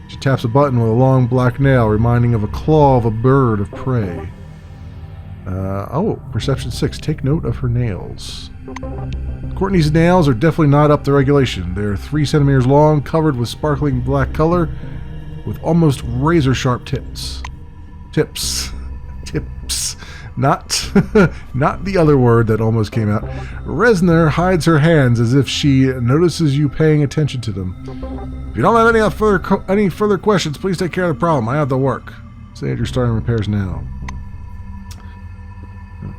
She taps a button with a long black nail, reminding of a claw of a bird of prey. Perception 6. Take note of her nails. Courtney's nails are definitely not up to regulation. They're 3 centimeters long, covered with sparkling black color, with almost razor-sharp tips. Tips. Not the other word that almost came out. Reznor hides her hands as if she notices you paying attention to them. If you don't have any further questions, please take care of the problem. I have the work. Say that you're starting repairs now.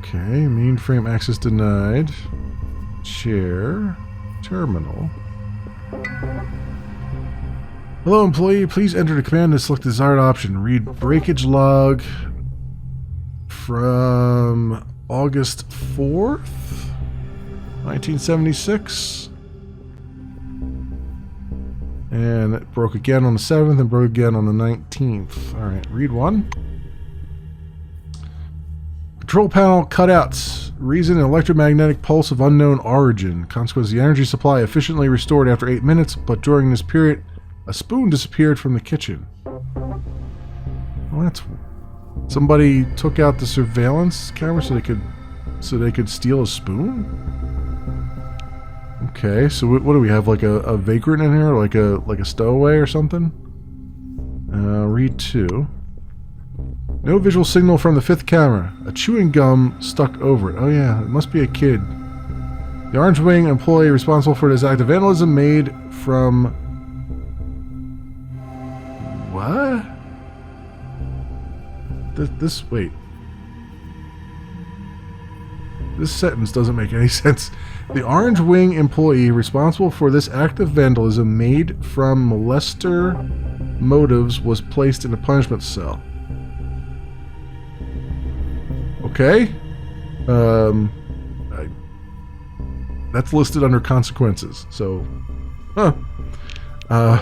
Okay, mainframe access denied. Chair. Terminal. Hello, employee. Please enter the command and select the desired option. Read breakage log from August 4th, 1976. And it broke again on the 7th and broke again on the 19th. Alright, read 1. Control panel cutouts. Reason, an electromagnetic pulse of unknown origin. Consequence, the energy supply efficiently restored after 8 minutes, but during this period, a spoon disappeared from the kitchen. Well, that's... Somebody took out the surveillance camera so they could steal a spoon? Okay, so what do we have, like a vagrant in here? Like a stowaway or something? Read 2. No visual signal from the 5th camera. A chewing gum stuck over it. Oh yeah, it must be a kid. The Orange Wing employee responsible for this act of vandalism made from... What? Wait. This sentence doesn't make any sense. The Orange Wing employee responsible for this act of vandalism made from molester motives was placed in a punishment cell. Okay. That's listed under consequences. So,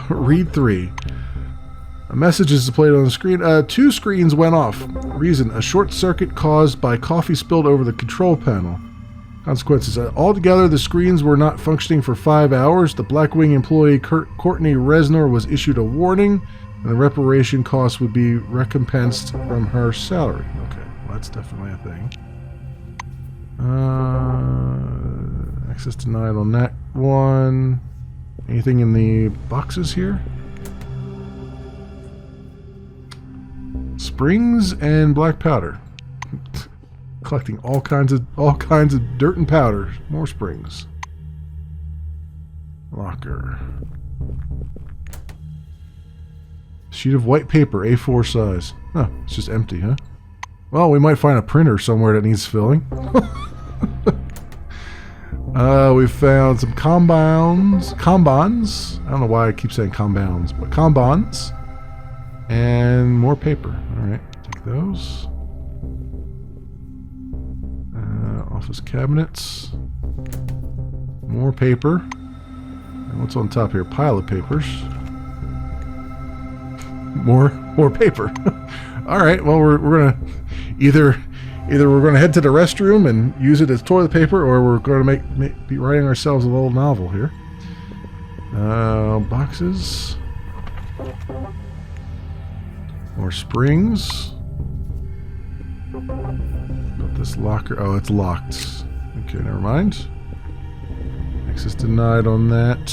read 3. A message is displayed on the screen. 2 screens went off. Reason, a short circuit caused by coffee spilled over the control panel. Consequences, altogether the screens were not functioning for 5 hours. The Blackwing employee Courtney Reznor was issued a warning, and the reparation costs would be recompensed from her salary. Okay, well, that's definitely a thing. Access denied on that one. Anything in the boxes here? Springs and black powder. Collecting all kinds of dirt and powder. More springs. Locker. Sheet of white paper, A4 size. Huh, it's just empty, huh? Well, we might find a printer somewhere that needs filling. We found some combines. I don't know why I keep saying compounds, but combines. And more paper. Alright, take those. Office cabinets. More paper. And what's on top here? Pile of papers. More paper. All right. Well, we're gonna either we're gonna head to the restroom and use it as toilet paper, or we're gonna be writing ourselves a little novel here. Boxes. More springs. Put this locker. Oh, it's locked. Okay, never mind. Access denied on that.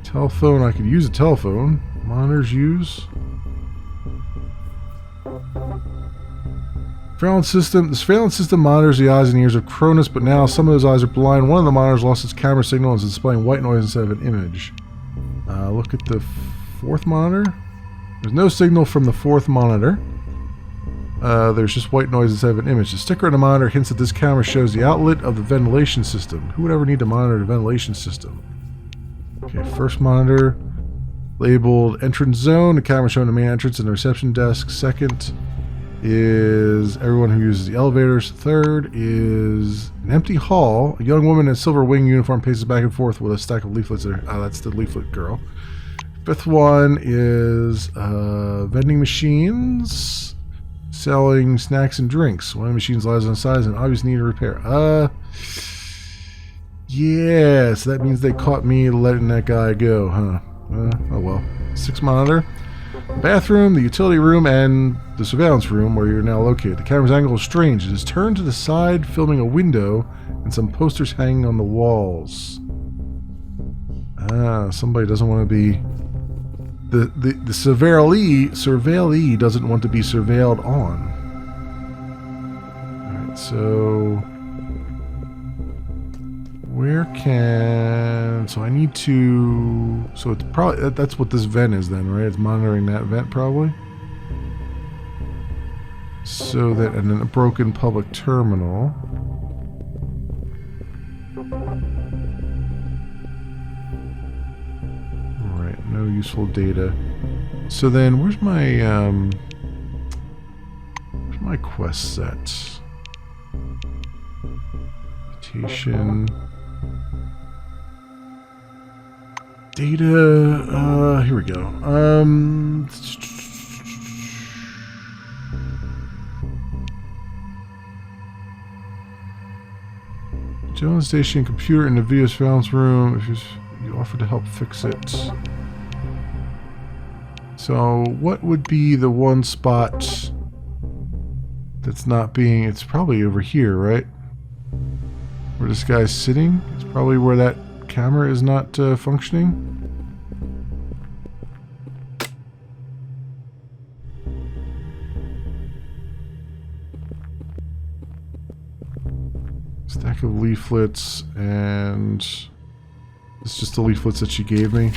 Telephone. I could use a telephone. Monitors use. Surveillance system. The surveillance system monitors the eyes and ears of Cronus, but now some of those eyes are blind. One of the monitors lost its camera signal and is displaying white noise instead of an image. Look at the fourth monitor. There's no signal from the fourth monitor. There's just white noise instead of an image. The sticker on the monitor hints that this camera shows the outlet of the ventilation system. Who would ever need to monitor the ventilation system? Okay, first monitor labeled entrance zone. The camera showing the main entrance and the reception desk. Second is everyone who uses the elevators. Third is an empty hall. A young woman in a silver wing uniform paces back and forth with a stack of leaflets. That's the leaflet girl. Fifth one is vending machines selling snacks and drinks. One of the machines lies on the sides and obviously need a repair. Yeah, so that means they caught me letting that guy go, huh? Oh well. Sixth monitor. Bathroom, the utility room, and the surveillance room where you're now located. The camera's angle is strange. It is turned to the side, filming a window and some posters hanging on the walls. Somebody doesn't want to be... The surveillee doesn't want to be surveilled on. Alright, so... Where can... So I need to... So it's probably... That's what this vent is then, right? It's monitoring that vent, probably? So that... And then a broken public terminal. Alright, no useful data. So then, where's my quest set? Mutation... Data, here we go. Jones Station computer in the video surveillance room. If you offer to help fix it. So, what would be the one spot that's not being... It's probably over here, right? Where this guy's sitting? It's probably where that camera is not functioning. Stack of leaflets, and it's just the leaflets that she gave me.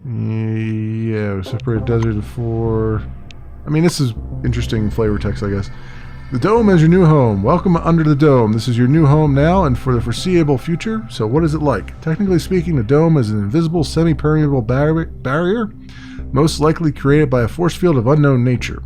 Yeah, separate desert for... I mean, this is interesting flavor text, I guess. The dome is your new home. Welcome under the dome. This is your new home now and for the foreseeable future. So what is it like? Technically speaking, the dome is an invisible, semi-permeable barrier, most likely created by a force field of unknown nature.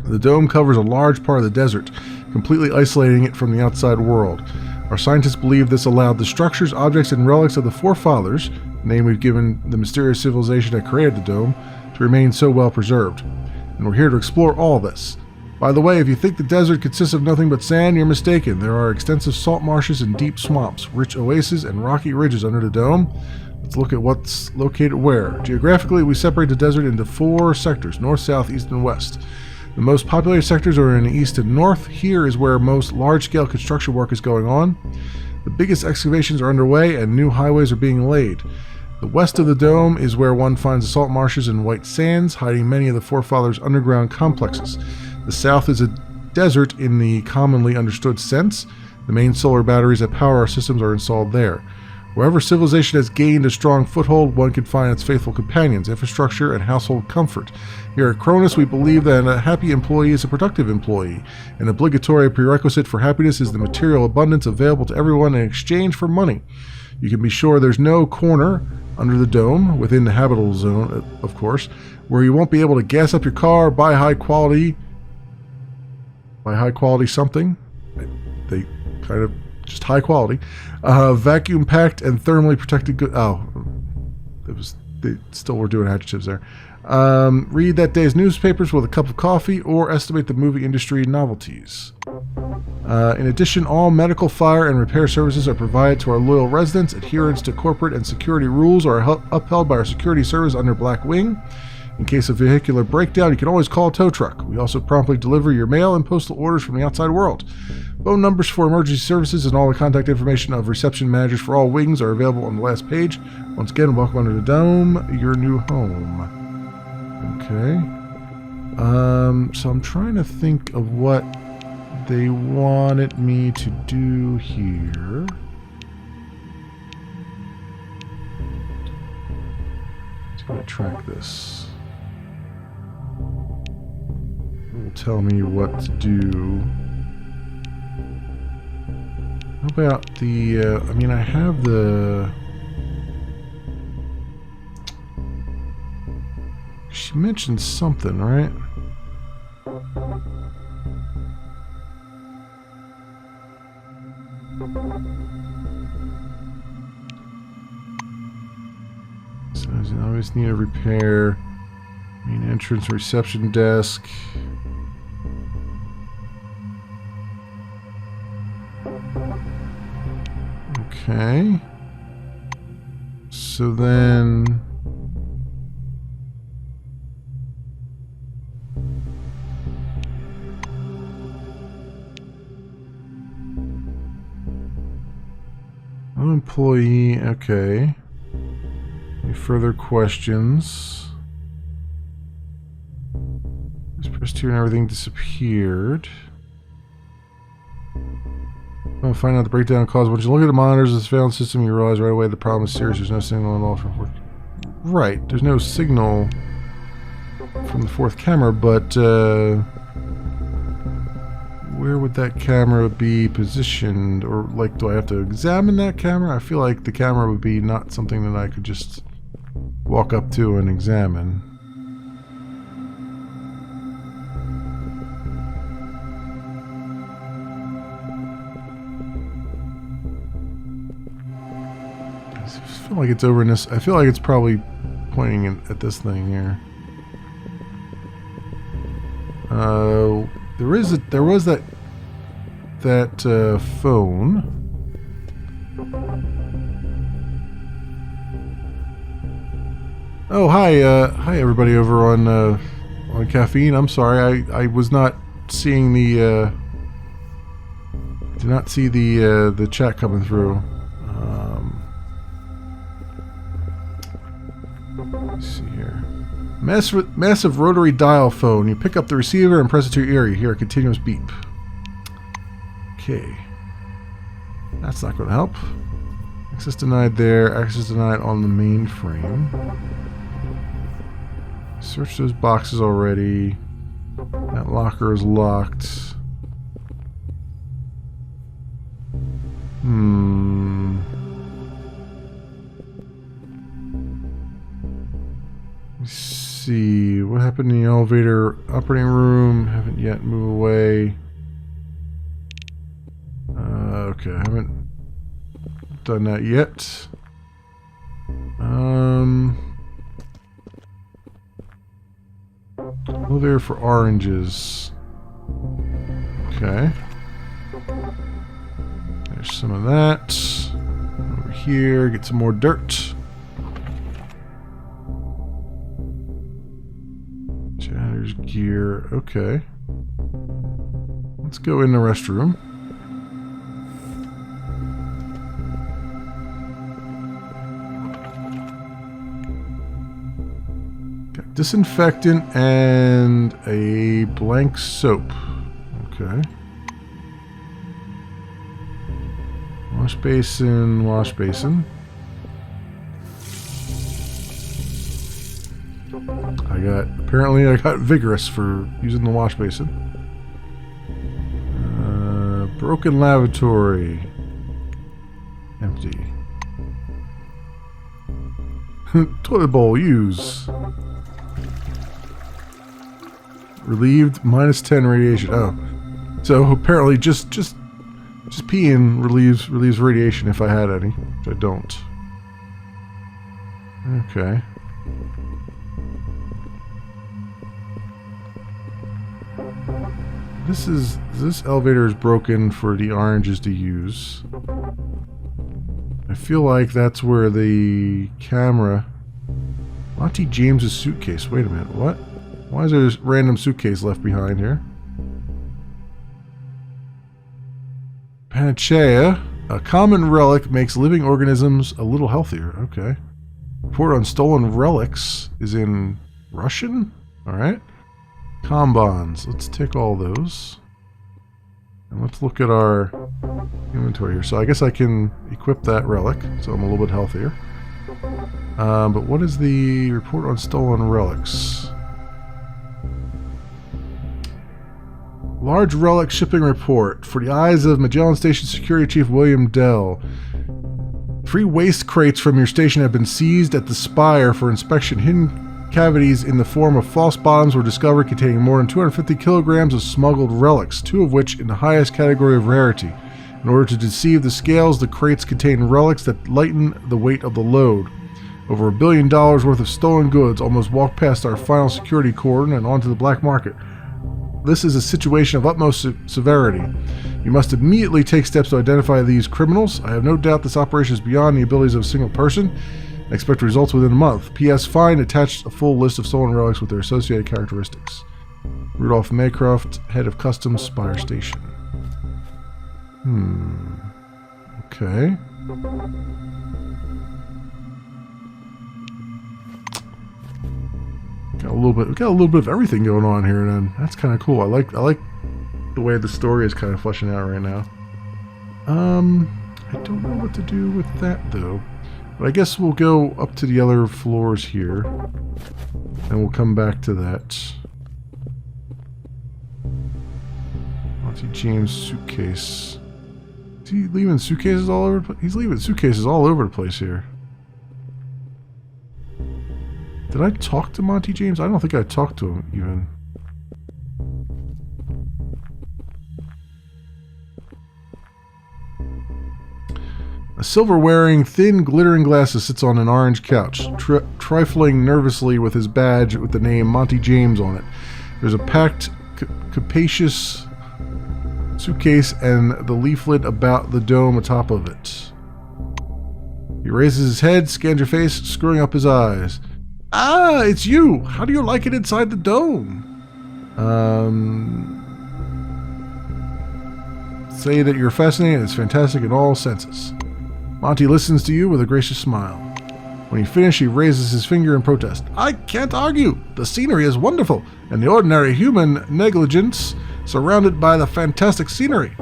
The dome covers a large part of the desert, completely isolating it from the outside world. Our scientists believe this allowed the structures, objects, and relics of the forefathers, the name we've given the mysterious civilization that created the dome, to remain so well preserved. And we're here to explore all this. By the way, if you think the desert consists of nothing but sand, you're mistaken. There are extensive salt marshes and deep swamps, rich oases, and rocky ridges under the dome. Let's look at what's located where. Geographically, we separate the desert into 4 sectors, north, south, east, and west. The most populated sectors are in the east and north. Here is where most large-scale construction work is going on. The biggest excavations are underway, and new highways are being laid. The west of the dome is where one finds the salt marshes and white sands, hiding many of the forefathers' underground complexes. The south is a desert in the commonly understood sense. The main solar batteries that power our systems are installed there. Wherever civilization has gained a strong foothold, one can find its faithful companions, infrastructure, and household comfort. Here at Cronus, we believe that a happy employee is a productive employee. An obligatory prerequisite for happiness is the material abundance available to everyone in exchange for money. You can be sure there's no corner under the dome, within the habitable zone, of course, where you won't be able to gas up your car, buy by high quality something. They kind of just high quality. Vacuum packed and thermally protected good. Oh, they still were doing adjectives there. Read that day's newspapers with a cup of coffee or estimate the movie industry novelties. In addition, all medical, fire, and repair services are provided to our loyal residents. Adherence to corporate and security rules are upheld by our security service under Black Wing. In case of vehicular breakdown, you can always call a tow truck. We also promptly deliver your mail and postal orders from the outside world. Phone numbers for emergency services and all the contact information of reception managers for all wings are available on the last page. Once again, welcome under the dome, your new home. Okay. So I'm trying to think of what they wanted me to do here. Let's go track this. It will tell me what to do. How about the, I mean, I have the... She mentioned something, right? So I always need a repair. Main entrance, reception desk. Okay. So then... No employee, okay. Any further questions? Just pressed here and everything disappeared. I'll find out the breakdown cause. Once you look at the monitors of the surveillance system, you realize right away the problem is serious. There's no signal at all from the fourth. Right, there's no signal from the fourth camera, but where would that camera be positioned? Or, like, do I have to examine that camera? I feel like the camera would be not something that I could just walk up to and examine. I feel like it's over in this. I feel like it's probably pointing at this thing here. There was that phone. Oh, hi everybody over on caffeine. I'm sorry, I was not seeing the did not see the chat coming through. Let's see here. Massive rotary dial phone. You pick up the receiver and press it to your ear. You hear a continuous beep. Okay. That's not going to help. Access denied there. Access denied on the mainframe. Search those boxes already. That locker is locked. Let's see. What happened in the elevator operating room? Haven't yet moved away. Okay, I haven't done that yet. Elevator for oranges. Okay. There's some of that. Over here, get some more dirt. Janitor's gear. Okay. Let's go in the restroom. Got disinfectant and a blank soap. Okay. Wash basin, wash basin. Apparently I got vigorous for using the wash basin. Broken lavatory. Empty. Toilet bowl, use. Relieved, -10 radiation. Oh. So apparently just peeing relieves radiation if I had any, which I don't. Okay. This elevator is broken for the oranges to use. I feel like that's where the camera... Monty James's suitcase. Wait a minute, what? Why is there this random suitcase left behind here? Panacea. A common relic makes living organisms a little healthier. Okay. Report on stolen relics is in Russian? Alright. Combons. Let's take all those. And let's look at our inventory here. So I guess I can equip that relic, so I'm a little bit healthier. But what is the report on stolen relics? Large relic shipping report. For the eyes of Magellan Station Security Chief William Dell. 3 waste crates from your station have been seized at the spire for inspection. Hidden cavities in the form of false bottoms were discovered containing more than 250 kilograms of smuggled relics, 2 of which in the highest category of rarity. In order to deceive the scales, the crates contain relics that lighten the weight of the load. Over $1 billion worth of stolen goods almost walked past our final security cordon and onto the black market. This is a situation of utmost severity. You must immediately take steps to identify these criminals. I have no doubt this operation is beyond the abilities of a single person. I expect results within a month. P.S. Find attached a full list of stolen relics with their associated characteristics. Rudolph Maycroft, head of Customs, Spire Station. Okay. Got a little bit of everything going on here, and that's kind of cool. I like the way the story is kind of fleshing out right now. I don't know what to do with that though. But I guess we'll go up to the other floors here, and we'll come back to that. Monty James suitcase. Is he leaving suitcases all over? He's leaving suitcases all over the place here. Did I talk to Monty James? I don't think I talked to him even. A silver-wearing, thin, glittering glasses sits on an orange couch, trifling nervously with his badge with the name Monty James on it. There's a packed, capacious suitcase and the leaflet about the dome atop of it. He raises his head, scans your face, screwing up his eyes. Ah, it's you! How do you like it inside the dome? Say that you're fascinating and it's fantastic in all senses. Monty listens to you with a gracious smile. When you finish, he raises his finger in protest. I can't argue. The scenery is wonderful, and the ordinary human negligence surrounded by the fantastic scenery.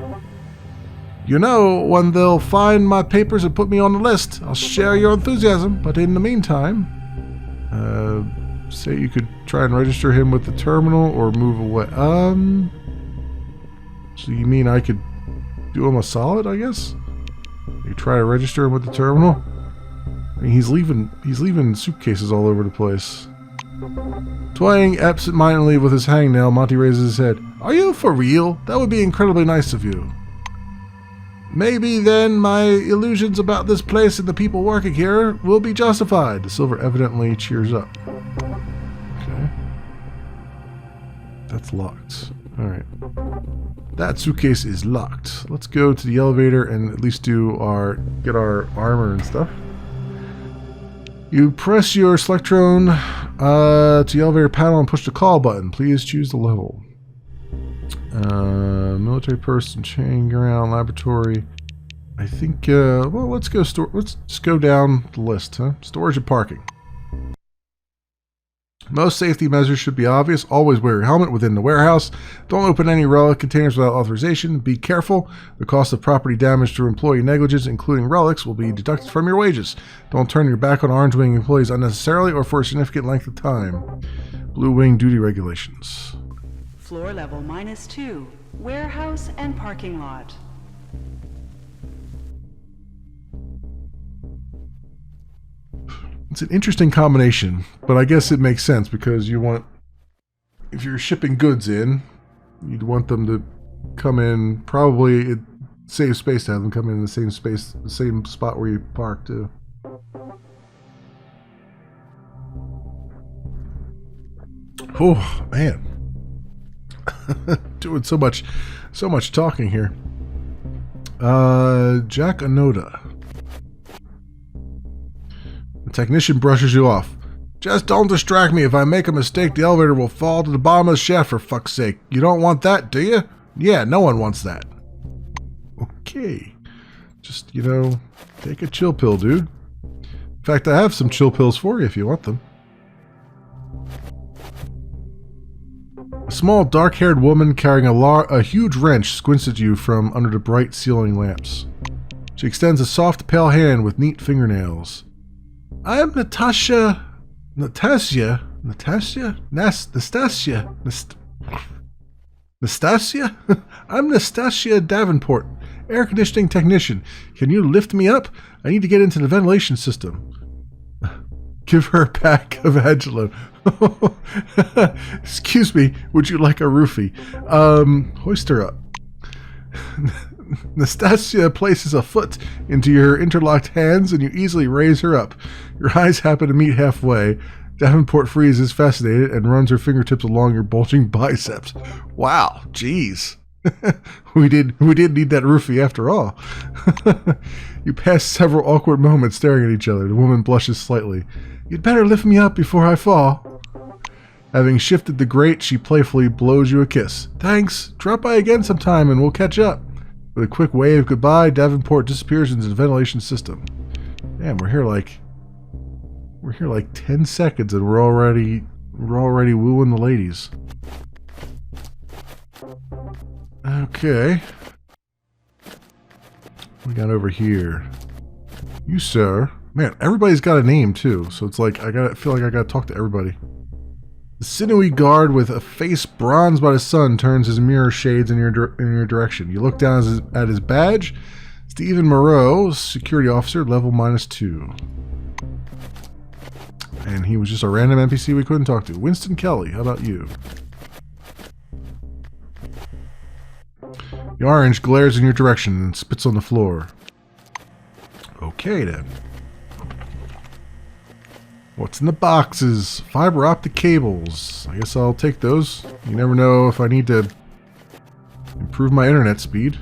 You know, when they'll find my papers and put me on the list, I'll share your enthusiasm, but in the meantime... say you could try and register him with the terminal or move away. So you mean I could do him a solid, I guess? You try to register him with the terminal? I mean, he's leaving suitcases all over the place. Toying absent-mindedly with his hangnail, Monty raises his head. Are you for real? That would be incredibly nice of you. Maybe then my illusions about this place and the people working here will be justified. The silver evidently cheers up. Okay. That's locked. Alright. That suitcase is locked. Let's go to the elevator and at least get our armor and stuff. You press your selectron to the elevator panel and push the call button. Please choose the level. Military person, training ground, laboratory. I think, well, let's just go down the list, huh? Storage and parking. Most safety measures should be obvious. Always wear your helmet within the warehouse. Don't open any relic containers without authorization. Be careful. The cost of property damage through employee negligence, including relics, will be deducted from your wages. Don't turn your back on Orange Wing employees unnecessarily or for a significant length of time. Blue Wing duty regulations. Floor level -2. Warehouse and parking lot. It's an interesting combination, but I guess it makes sense because if you're shipping goods in, you'd want them to come in. Probably it saves space to have them come in the same space, the same spot where you park too. Oh man, doing so much talking here. Jack Anoda. The technician brushes you off. Just don't distract me. If I make a mistake, the elevator will fall to the bottom of the shaft, for fuck's sake. You don't want that, do you? Yeah, no one wants that. Okay. Just, you know, take a chill pill, dude. In fact, I have some chill pills for you if you want them. A small, dark-haired woman carrying a huge wrench squints at you from under the bright ceiling lamps. She extends a soft, pale hand with neat fingernails. I am Nastasia? I'm Nastasia Davenport, air conditioning technician. Can you lift me up? I need to get into the ventilation system. Give her a pack of Agilon. Excuse me, would you like a roofie? Hoist her up. Nastasia places a foot into your interlocked hands and you easily raise her up. Your eyes happen to meet halfway. Davenport freezes, fascinated, and runs her fingertips along your bulging biceps. Wow, jeez. We did need that roofie after all. You pass several awkward moments staring at each other. The woman blushes slightly. You'd better lift me up before I fall. Having shifted the grate, she playfully blows you a kiss. Thanks. Drop by again sometime and we'll catch up. With a quick wave goodbye, Davenport disappears into the ventilation system. Damn, we're here like 10 seconds and we're already wooing the ladies. Okay. What we got over here? You, sir. Man, everybody's got a name too, so it's like I feel like I gotta talk to everybody. The sinewy guard with a face bronzed by the sun turns his mirror shades in your direction. You look down at his badge. Stephen Moreau, security officer, level -2. And he was just a random NPC we couldn't talk to. Winston Kelly, how about you? The orange glares in your direction and spits on the floor. Okay then. What's in the boxes? Fiber optic cables. I guess I'll take those. You never know if I need to improve my internet speed.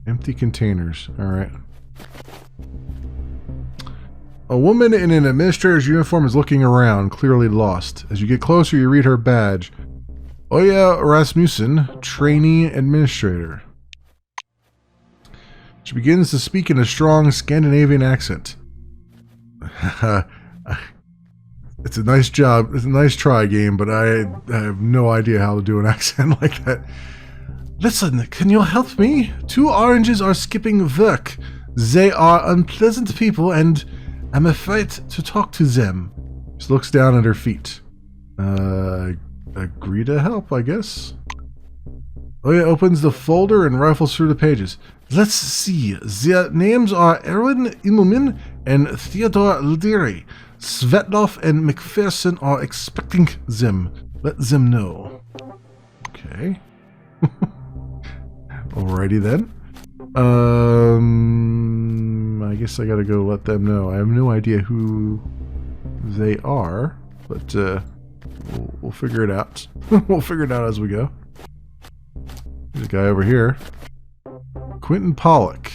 Empty containers. Alright. A woman in an administrator's uniform is looking around, clearly lost. As you get closer, you read her badge. Oya Rasmussen, trainee administrator. She begins to speak in a strong Scandinavian accent. It's a nice job. It's a nice try, game, but I have no idea how to do an accent like that. Listen, can you help me? 2 oranges are skipping work. They are unpleasant people and I'm afraid to talk to them. She looks down at her feet. Agree to help, I guess. Oya opens the folder and rifles through the pages. Let's see. Their names are Erwin Immelman and Theodore Ldiri. Svetlov and McPherson are expecting them. Let them know. Okay. Alrighty then. I guess I gotta go let them know. I have no idea who they are, but we'll figure it out. We'll figure it out as we go. There's a guy over here. Quentin Pollock.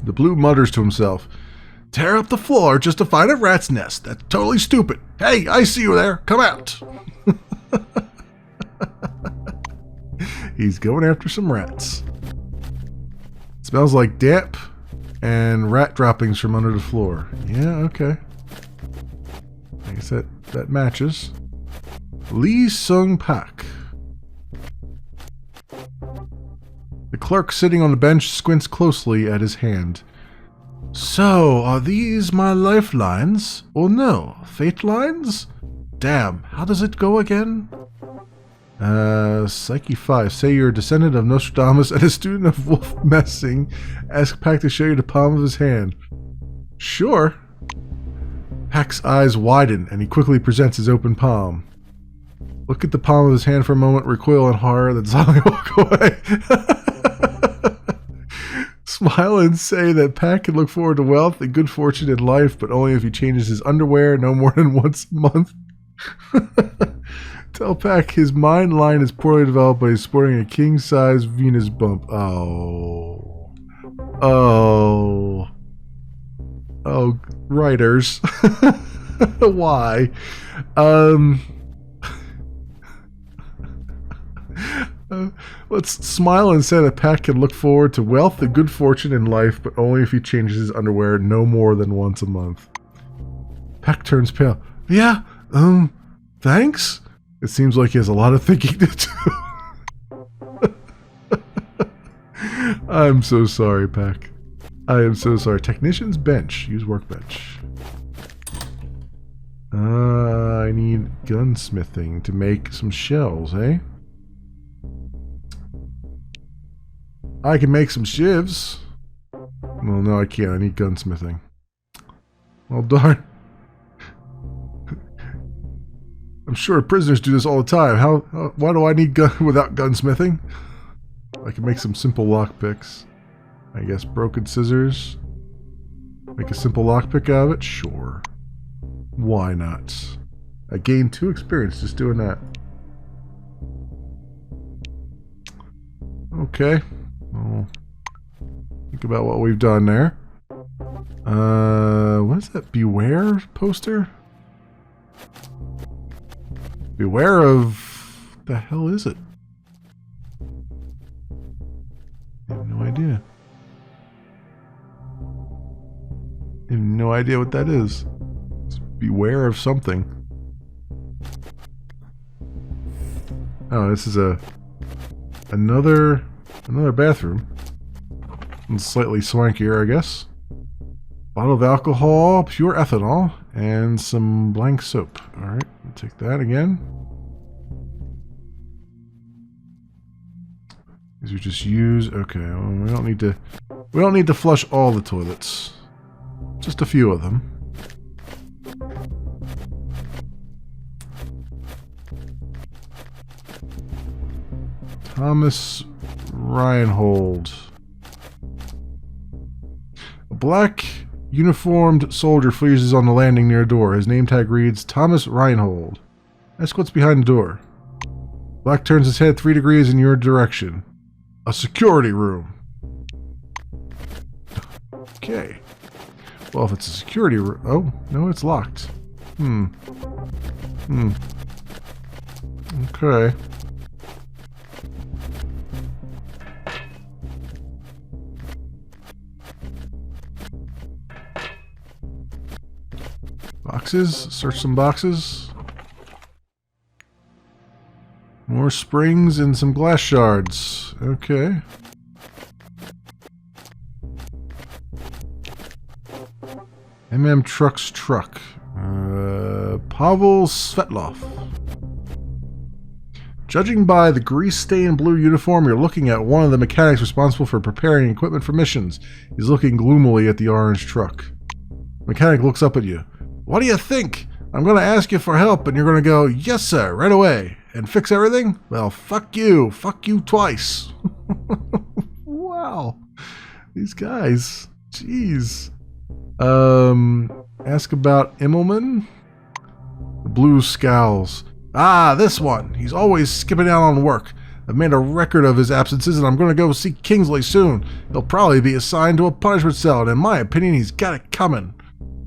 The blue mutters to himself. Tear up the floor just to find a rat's nest. That's totally stupid. Hey, I see you there. Come out. He's going after some rats. It smells like damp and rat droppings from under the floor. Yeah, okay. I guess that matches. Lee Sung Pak. The clerk sitting on the bench squints closely at his hand. So, are these my lifelines? Or no, fate lines? Damn, how does it go again? Psyche 5. Say you're a descendant of Nostradamus and a student of Wolf Messing. Ask Pack to show you the palm of his hand. Sure. Pack's eyes widen, and he quickly presents his open palm. Look at the palm of his hand for a moment, recoil in horror, then suddenly walk away. Smile and say that Pack can look forward to wealth and good fortune in life, but only if he changes his underwear no more than once a month. Tell Pack his mind line is poorly developed, but he's sporting a king-size Venus bump. Oh. Oh. Oh, writers. Why? Let's smile and say that Pack can look forward to wealth and good fortune in life, but only if he changes his underwear no more than once a month. Pack turns pale. Yeah, thanks? It seems like he has a lot of thinking to do. I'm so sorry, Pack. I am so sorry. Technician's bench. Use workbench. I need gunsmithing to make some shells, eh? I can make some shivs. Well, no, I can't. I need gunsmithing. Well, darn. I'm sure prisoners do this all the time. Why do I need without gunsmithing? I can make some simple lockpicks. I guess broken scissors. Make a simple lockpick out of it? Sure. Why not? I gained 2 experience just doing that. Okay. Well, think about what we've done there. What is that? Beware poster? Beware of... the hell is it? I have no idea. I have no idea what that is. It's beware of something. Oh, this is another bathroom. It's slightly swankier, I guess. Bottle of alcohol, pure ethanol, and some blank soap. Alright, we'll take that again. These we just use. Okay, well, we don't need to flush all the toilets. Just a few of them. Thomas Reinhold. A black uniformed soldier freezes on the landing near a door. His name tag reads Thomas Reinhold. Ask what's behind the door. Black turns his head 3 degrees in your direction. A security room. Okay. Well, if it's a security room... Oh, no, it's locked. Okay. Boxes? Search some boxes. More springs and some glass shards. Okay. Truck's truck. Pavel Svetlov. Judging by the grease-stained blue uniform, you're looking at one of the mechanics responsible for preparing equipment for missions. He's looking gloomily at the orange truck. The mechanic looks up at you. What do you think? I'm going to ask you for help, and you're going to go, yes, sir, right away. And fix everything? Well, fuck you. Fuck you twice. Wow. These guys. Jeez. Ask about Immelman? The blue scowls. Ah, this one. He's always skipping out on work. I've made a record of his absences, and I'm going to go see Kingsley soon. He'll probably be assigned to a punishment cell, and in my opinion, he's got it coming.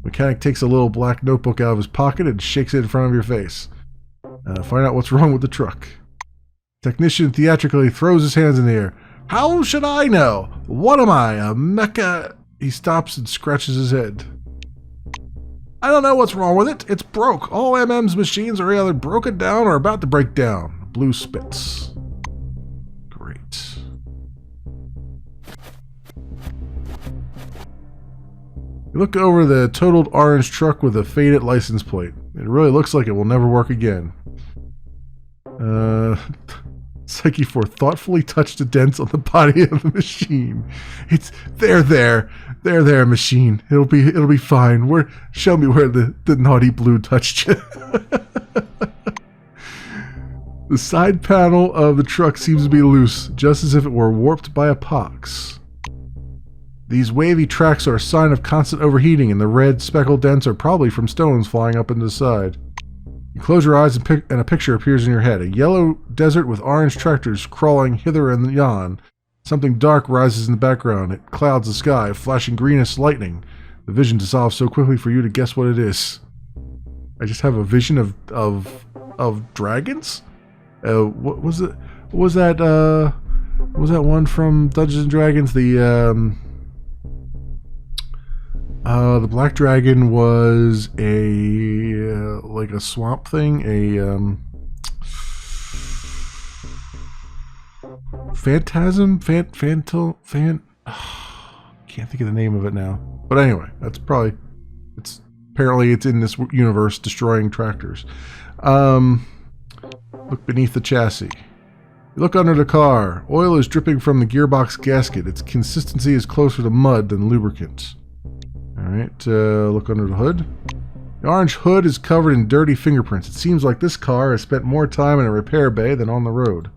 Mechanic takes a little black notebook out of his pocket and shakes it in front of your face. Find out what's wrong with the truck. Technician theatrically throws his hands in the air. How should I know? What am I, a mecha? He stops and scratches his head. I don't know what's wrong with it. It's broke. All MM's machines are either broken down or about to break down. Blue spits. Great. You look over the totaled orange truck with a faded license plate. It really looks like it will never work again. Psyche 4 thoughtfully touched the dents on the body of the machine. It's there, machine. It'll be fine. Show me where the naughty blue touched you. The side panel of the truck seems to be loose, just as if it were warped by a pox. These wavy tracks are a sign of constant overheating, and the red speckled dents are probably from stones flying up into the side. You close your eyes and a picture appears in your head. A yellow desert with orange tractors crawling hither and yon. Something dark rises in the background. It clouds the sky, flashing greenish lightning. The vision dissolves so quickly for you to guess what it is. I just have a vision of dragons? What was it? What was that? What was that one from Dungeons and Dragons? The black dragon was like a swamp thing. Phantasm? Can't think of the name of it now. But anyway, apparently it's in this universe destroying tractors. Look beneath the chassis. You look under the car. Oil is dripping from the gearbox gasket. Its consistency is closer to mud than lubricant. Alright, look under the hood. The orange hood is covered in dirty fingerprints. It seems like this car has spent more time in a repair bay than on the road.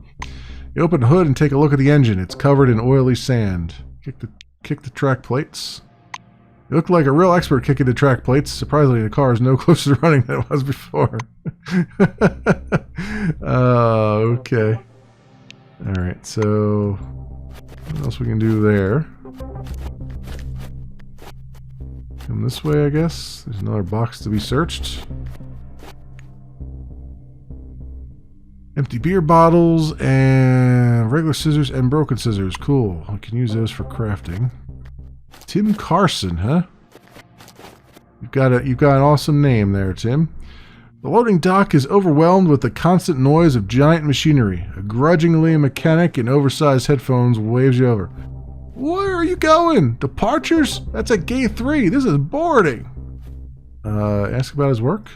You open the hood and take a look at the engine. It's covered in oily sand. Kick the track plates. You look like a real expert kicking the track plates. Surprisingly, the car is no closer to running than it was before. Okay. Alright, so what else we can do there? Come this way, I guess. There's another box to be searched. Empty beer bottles and regular scissors and broken scissors. Cool. I can use those for crafting. Tim Carson, huh? You've got an awesome name there, Tim. The loading dock is overwhelmed with the constant noise of giant machinery. A grudgingly mechanic in oversized headphones waves you over. Where are you going? Departures? That's at gate 3. This is boarding. Ask about his work.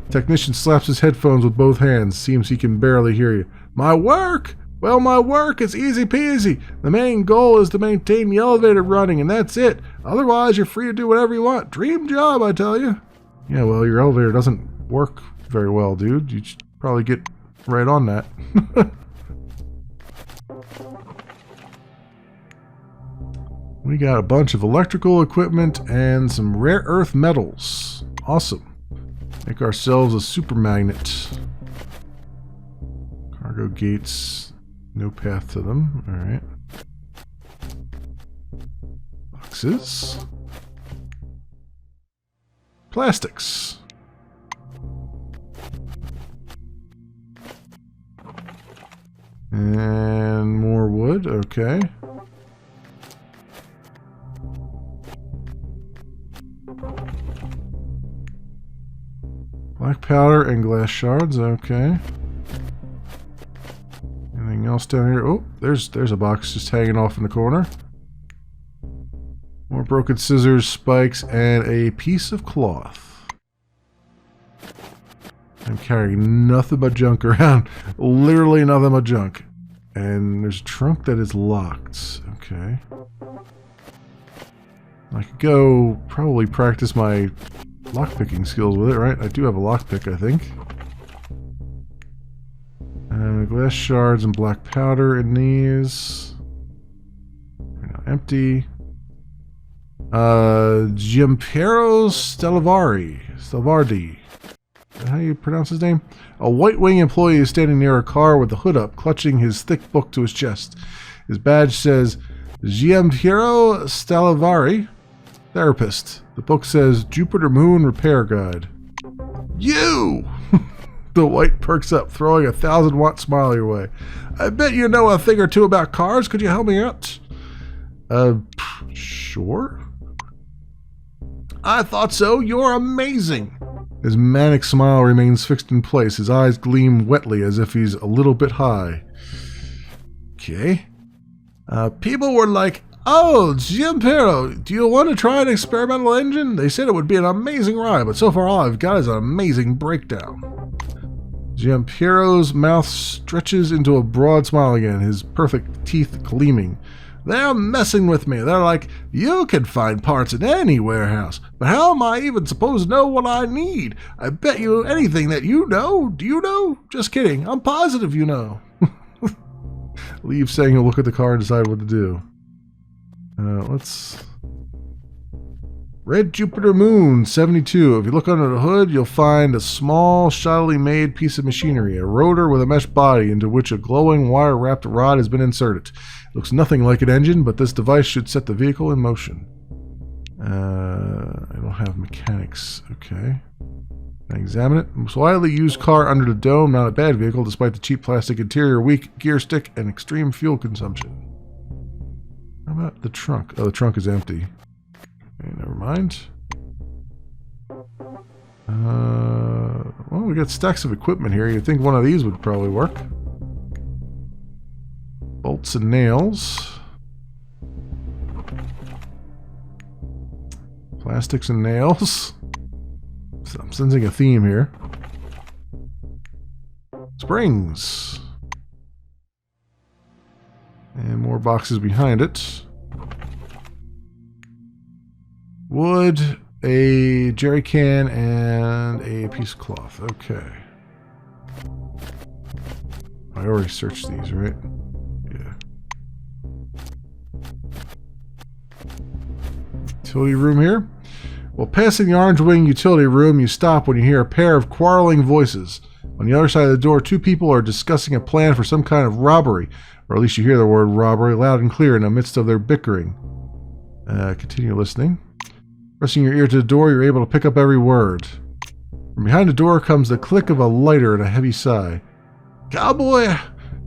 Technician slaps his headphones with both hands. Seems he can barely hear you. My work? Well, my work is easy peasy. The main goal is to maintain the elevator running, and that's it. Otherwise, you're free to do whatever you want. Dream job, I tell you. Yeah, well, your elevator doesn't work very well, dude. You should probably get right on that. We got a bunch of electrical equipment and some rare earth metals. Awesome. Make ourselves a super magnet. Cargo gates. No path to them. Alright. Boxes. Plastics. And more wood. Okay. Black powder and glass shards. Okay. Anything else down here? Oh, there's a box just hanging off in the corner. More broken scissors, spikes, and a piece of cloth. I'm carrying nothing but junk around. Literally nothing but junk. And there's a trunk that is locked. Okay. I could go probably practice my lockpicking skills with it, right? I do have a lockpick, I think. Glass shards and black powder in these. They're now empty. Giampero Stavardi. Is that how you pronounce his name? A White Wing employee is standing near a car with the hood up, clutching his thick book to his chest. His badge says, Giampero Stavardi, therapist. The book says, Jupiter Moon Repair Guide. You! The White perks up, throwing a 1,000-watt smile your way. I bet you know a thing or two about cars. Could you help me out? Sure. I thought so. You're amazing. His manic smile remains fixed in place. His eyes gleam wetly as if he's a little bit high. Okay. People were like, oh, Giampero, do you want to try an experimental engine? They said it would be an amazing ride, but so far all I've got is an amazing breakdown. Giampiero's mouth stretches into a broad smile again, his perfect teeth gleaming. They're messing with me. They're like, you can find parts in any warehouse, but how am I even supposed to know what I need? I bet you anything that you know. Do you know? Just kidding. I'm positive you know. Leave saying he'll look at the car and decide what to do. Let's... Red Jupiter Moon 72. If you look under the hood, you'll find a small, shoddily made piece of machinery, a rotor with a mesh body into which a glowing wire-wrapped rod has been inserted. It looks nothing like an engine, but this device should set the vehicle in motion. I don't have mechanics. Okay. Can I examine it? Most widely used car under the dome, not a bad vehicle, despite the cheap plastic interior, weak gear stick, and extreme fuel consumption. How about the trunk? Oh, the trunk is empty. Okay, never mind. Well, we got stacks of equipment here. You'd think one of these would probably work. Bolts and nails. Plastics and nails. I'm sensing a theme here. Springs. And more boxes behind it. Wood, a jerry can, and a piece of cloth. Okay. I already searched these, right? Yeah. Utility room here. While passing the Orange Wing utility room, you stop when you hear a pair of quarreling voices. On the other side of the door, two people are discussing a plan for some kind of robbery, or at least you hear the word robbery loud and clear in the midst of their bickering. Continue listening. Pressing your ear to the door, you're able to pick up every word. From behind the door comes the click of a lighter and a heavy sigh. Cowboy,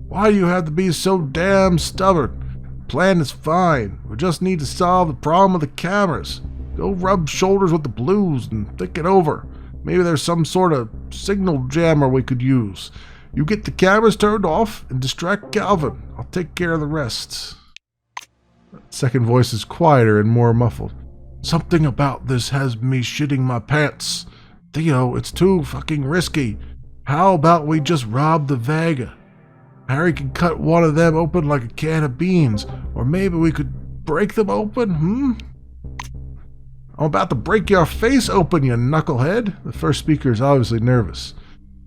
why do you have to be so damn stubborn? The plan is fine. We just need to solve the problem of the cameras. Go rub shoulders with the blues and think it over. Maybe there's some sort of signal jammer we could use. You get the cameras turned off and distract Calvin. I'll take care of the rest. The second voice is quieter and more muffled. Something about this has me shitting my pants. Theo, it's too fucking risky. How about we just rob the Vega? Harry can cut one of them open like a can of beans. Or maybe we could break them open, I'm about to break your face open, you knucklehead. The first speaker is obviously nervous.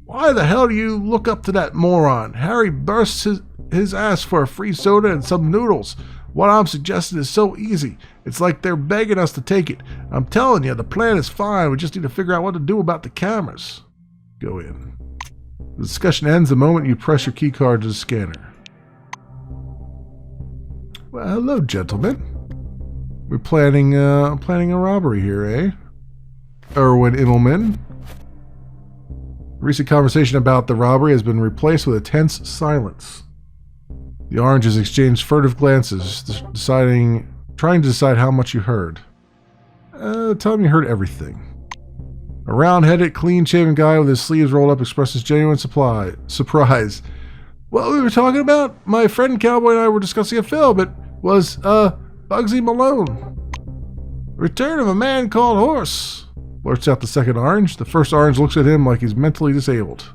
Why the hell do you look up to that moron? Harry bursts his ass for a free soda and some noodles. What I'm suggesting is so easy. It's like they're begging us to take it. I'm telling you, the plan is fine. We just need to figure out what to do about the cameras. Go in. The discussion ends the moment you press your key card to the scanner. Well, hello, gentlemen. We're planning a robbery here, eh? Erwin Immelman. Recent conversation about the robbery has been replaced with a tense silence. The oranges exchanged furtive glances, trying to decide how much you heard. Tell them you heard everything. A round-headed, clean-shaven guy with his sleeves rolled up expresses genuine surprise. What we were talking about? My friend Cowboy and I were discussing a film. It was, Bugsy Malone. Return of a Man Called Horse, blurts out the second orange. The first orange looks at him like he's mentally disabled.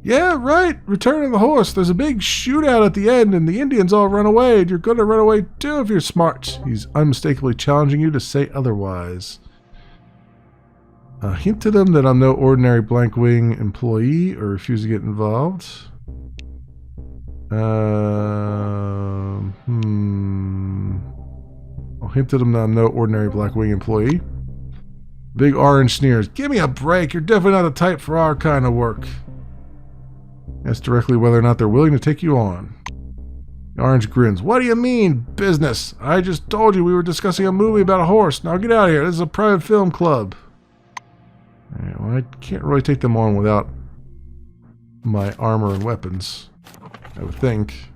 Yeah, right. Return of the Horse. There's a big shootout at the end, and the Indians all run away, and you're going to run away too if you're smart. He's unmistakably challenging you to say otherwise. Hint to them that I'm no ordinary blank wing employee, or refuse to get involved. I'll hint to them that I'm no ordinary black wing employee. Big orange sneers. Give me a break. You're definitely not the type for our kind of work. Ask directly whether or not they're willing to take you on. The orange grins. What do you mean, business? I just told you we were discussing a movie about a horse. Now get out of here. This is a private film club. Alright, well, I can't really take them on without my armor and weapons, I would think.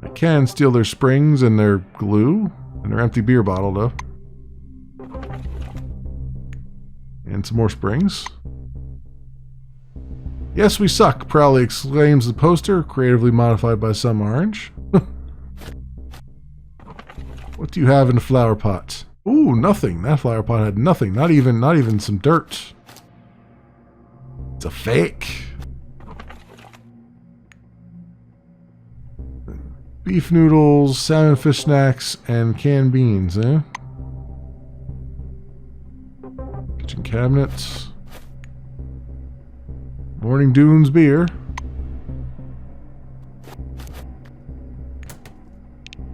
I can steal their springs and their glue and their empty beer bottle, though. And some more springs. Yes, we suck, proudly exclaims the poster, creatively modified by some orange. What do you have in the flower pot? Ooh, nothing. That flower pot had nothing. Not even some dirt. It's a fake. Beef noodles, salmon fish snacks, and canned beans, eh? Kitchen cabinets. Morning Dunes beer.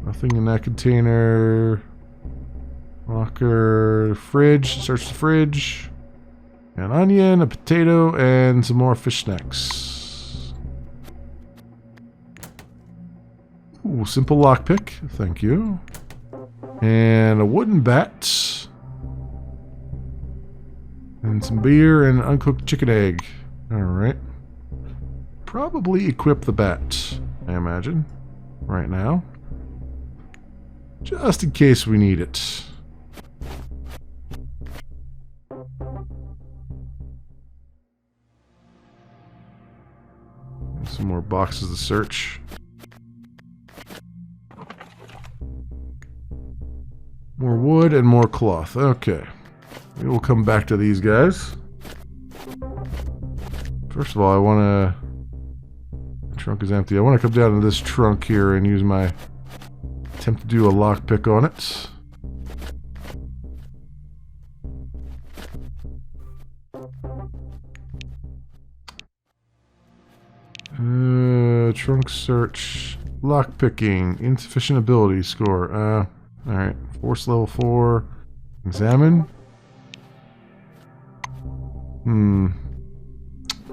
Nothing in that container. Locker, fridge, search the fridge. An onion, a potato, and some more fish snacks. Ooh, simple lockpick, thank you. And a wooden bat. And some beer and uncooked chicken egg. Alright. Probably equip the bat, I imagine, right now. Just in case we need it. Some more boxes to search. More wood and more cloth. Okay. We will come back to these guys. First of all, I want to... The trunk is empty. I want to come down to this trunk here and use my... Attempt to do a lockpick on it. Trunk search. Lockpicking. Insufficient ability score. Alright. Force level 4. Examine.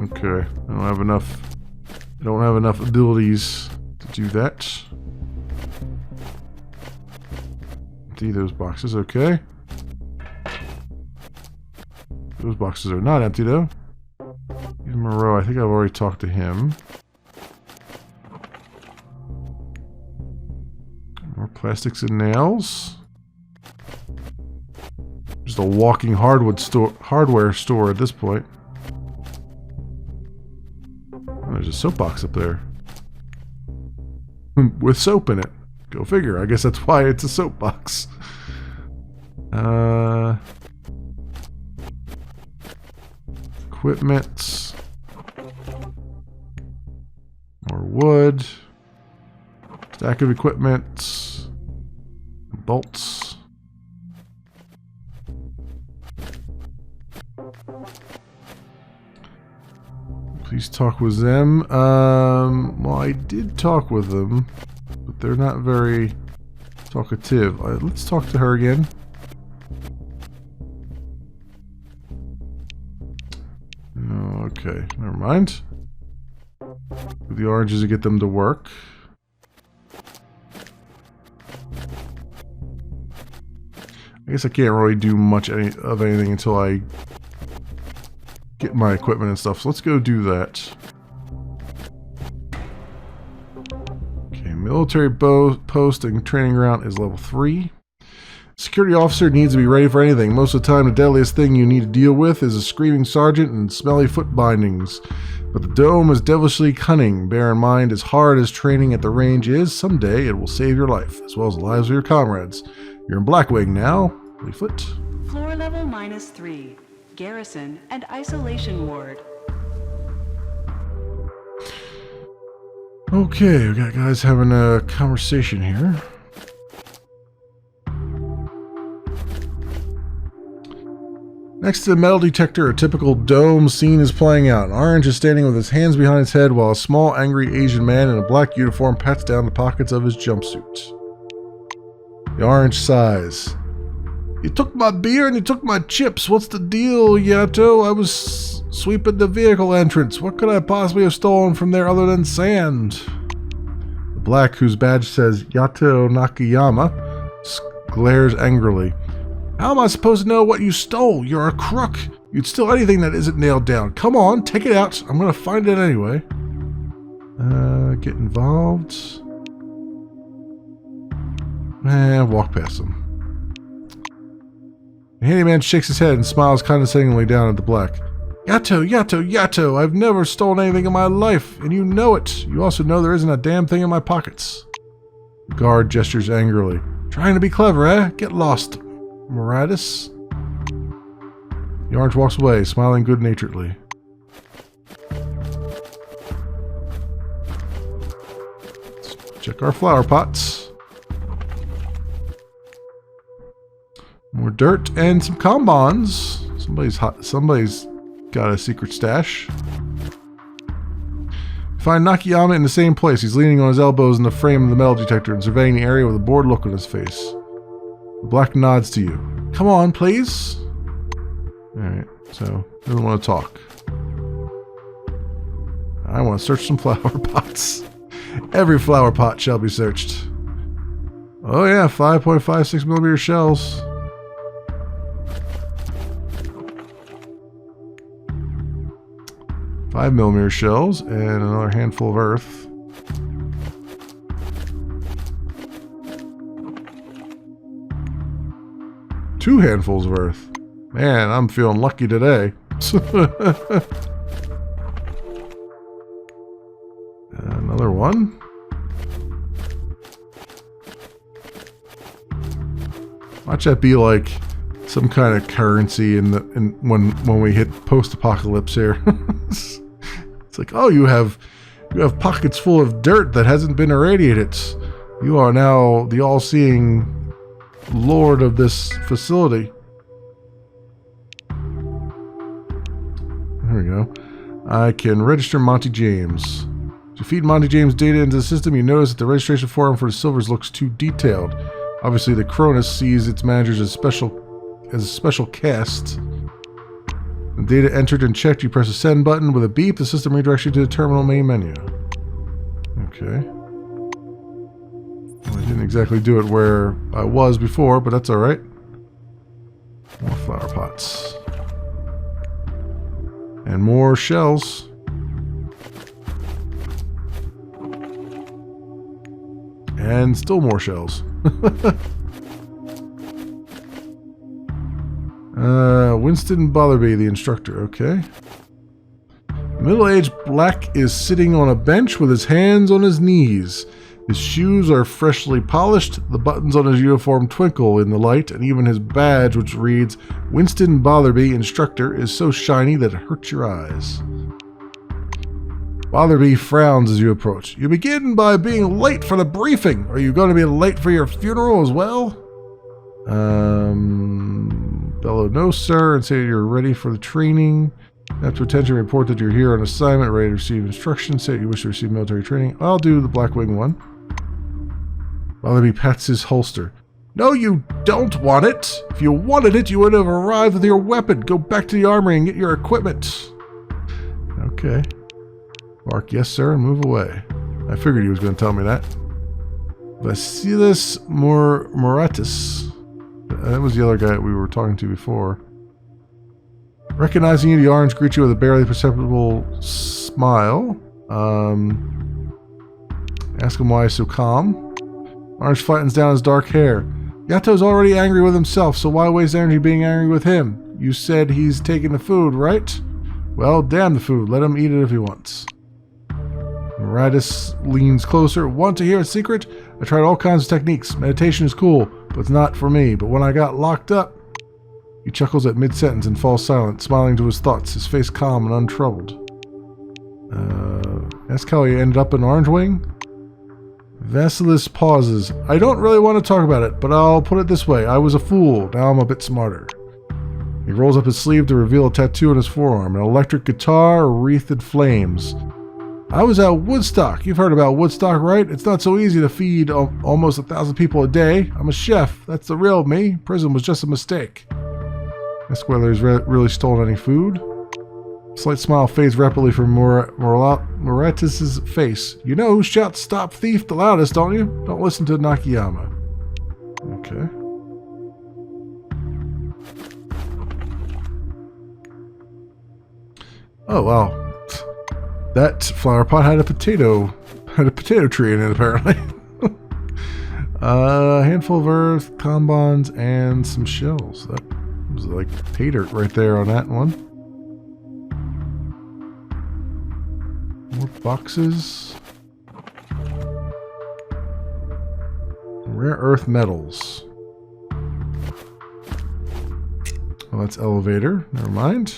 Okay. I don't have enough abilities to do that. Empty those boxes, okay. Those boxes are not empty though. Even Moreau, I think I've already talked to him. More plastics and nails. Just a walking hardware store at this point. Oh, there's a soapbox up there. With soap in it. Go figure. I guess that's why it's a soapbox. Equipment. More wood. Stack of equipment. Bolts. Please talk with them. Well, I did talk with them, but they're not very talkative. Let's talk to her again. Okay, never mind. With the oranges to get them to work. I guess I can't really do much of anything until I get my equipment and stuff. So let's go do that. Okay, military post and training ground is level 3. Security officer needs to be ready for anything. Most of the time, the deadliest thing you need to deal with is a screaming sergeant and smelly foot bindings. But the dome is devilishly cunning. Bear in mind, as hard as training at the range is, someday it will save your life, as well as the lives of your comrades. You're in Blackwing now. Leaflet. Floor level -3. Garrison and Isolation Ward. Okay, we got guys having a conversation here. Next to the metal detector, a typical dome scene is playing out. Orange is standing with his hands behind his head while a small, angry Asian man in a black uniform pats down the pockets of his jumpsuit. The Orange sighs. You took my beer and you took my chips. What's the deal, Yato? I was sweeping the vehicle entrance. What could I possibly have stolen from there other than sand? The black, whose badge says Yato Nakayama, glares angrily. How am I supposed to know what you stole? You're a crook. You'd steal anything that isn't nailed down. Come on, take it out. I'm going to find it anyway. Get involved. And walk past him. The handyman shakes his head and smiles condescendingly down at the black. Yato, Yato, Yato, I've never stolen anything in my life, and you know it. You also know there isn't a damn thing in my pockets. The guard gestures angrily. Trying to be clever, eh? Get lost, Maratus. The Orange walks away, smiling good-naturedly. Check our flower pots. More dirt and some combons. Somebody's got a secret stash. Find Nakayama in the same place. He's leaning on his elbows in the frame of the metal detector and surveying the area with a bored look on his face. The black nods to you. Come on, please. Alright, so doesn't want to talk. I want to search some flower pots. Every flower pot shall be searched. Oh yeah, 5.56 millimeter shells. Five millimeter shells and another handful of earth. Two handfuls of earth. Man, I'm feeling lucky today. Another one. Watch that be like some kind of currency when we hit post-apocalypse here. It's like, oh, you have pockets full of dirt that hasn't been irradiated. You are now the all-seeing lord of this facility. There we go. I can register Monty James. To feed Monty James data into the system, you notice that the registration form for the silvers looks too detailed. Obviously, the Cronus sees its managers as a special cast. The data entered and checked, you press a send button. With a beep, the system redirects you to the terminal main menu. Okay. Well, I didn't exactly do it where I was before, but that's alright. More flower pots. And more shells. And still more shells. Winston Botherby, the instructor. Okay. Middle-aged black is sitting on a bench with his hands on his knees. His shoes are freshly polished, the buttons on his uniform twinkle in the light, and even his badge, which reads, Winston Botherby, Instructor, is so shiny that it hurts your eyes. Botherby frowns as you approach. You begin by being late for the briefing. Are you going to be late for your funeral as well? Bellow, no, sir, and say you're ready for the training. After attention, report that you're here on assignment, ready to receive instructions. Say you wish to receive military training. I'll do the Blackwing one. Botherby pats his holster. No, you don't want it. If you wanted it, you would have arrived with your weapon. Go back to the armory and get your equipment. Okay. Bark, yes, sir, and move away. I figured he was going to tell me that. Vasilis Moratis. That was the other guy we were talking to before. Recognizing you, the orange greets you with a barely perceptible smile. Ask him why he's so calm. Orange flattens down his dark hair. Yato's already angry with himself, so why waste energy being angry with him? You said he's taking the food, right? Well, damn the food. Let him eat it if he wants. Radis leans closer. Want to hear a secret? I tried all kinds of techniques. Meditation is cool, but it's not for me. But when I got locked up... He chuckles at mid-sentence and falls silent, smiling to his thoughts, his face calm and untroubled. Ask how he ended up in Orange Wing? Vasilis pauses. I don't really want to talk about it, but I'll put it this way. I was a fool. Now I'm a bit smarter. He rolls up his sleeve to reveal a tattoo on his forearm, an electric guitar wreathed in flames. I was at Woodstock. You've heard about Woodstock, right? It's not so easy to feed almost 1,000 people a day. I'm a chef. That's the real me. Prison was just a mistake. Ask whether he's really stolen any food. A slight smile fades rapidly from Moratis' face. You know who shouts "Stop Thief" the loudest, don't you? Don't listen to Nakayama. Okay. Oh, wow. That flower pot had a potato tree in it, apparently. A handful of earth, combons, and some shells. That was like pay dirt right there on that one. More boxes. Rare earth metals. Well, that's elevator. Never mind.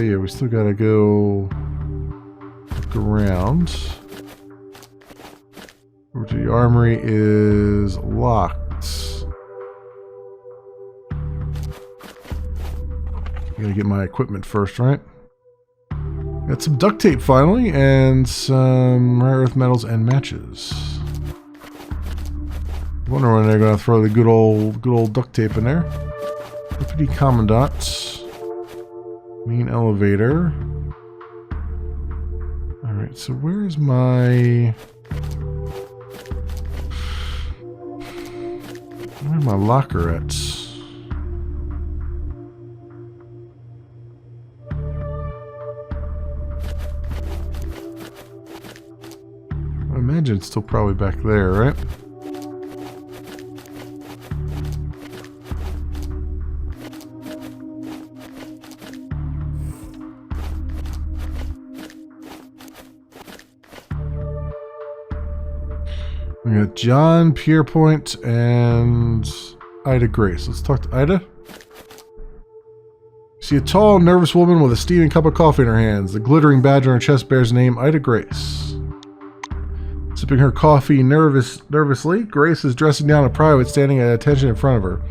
Yeah, we still gotta go up look around. Over to the armory is locked. Gotta get my equipment first, right? Got some duct tape finally, and some rare earth metals and matches. I wonder when they're gonna throw the good old duct tape in there. Deputy Commandant. Main elevator. Alright, so where's my... Where's my locker at? I imagine it's still probably back there, right? We got John, Pierpoint, and Ida Grace. Let's talk to Ida. See a tall, nervous woman with a steaming cup of coffee in her hands. The glittering badge on her chest bears the name Ida Grace. Sipping her coffee nervously, Grace is dressing down a private standing at attention in front of her.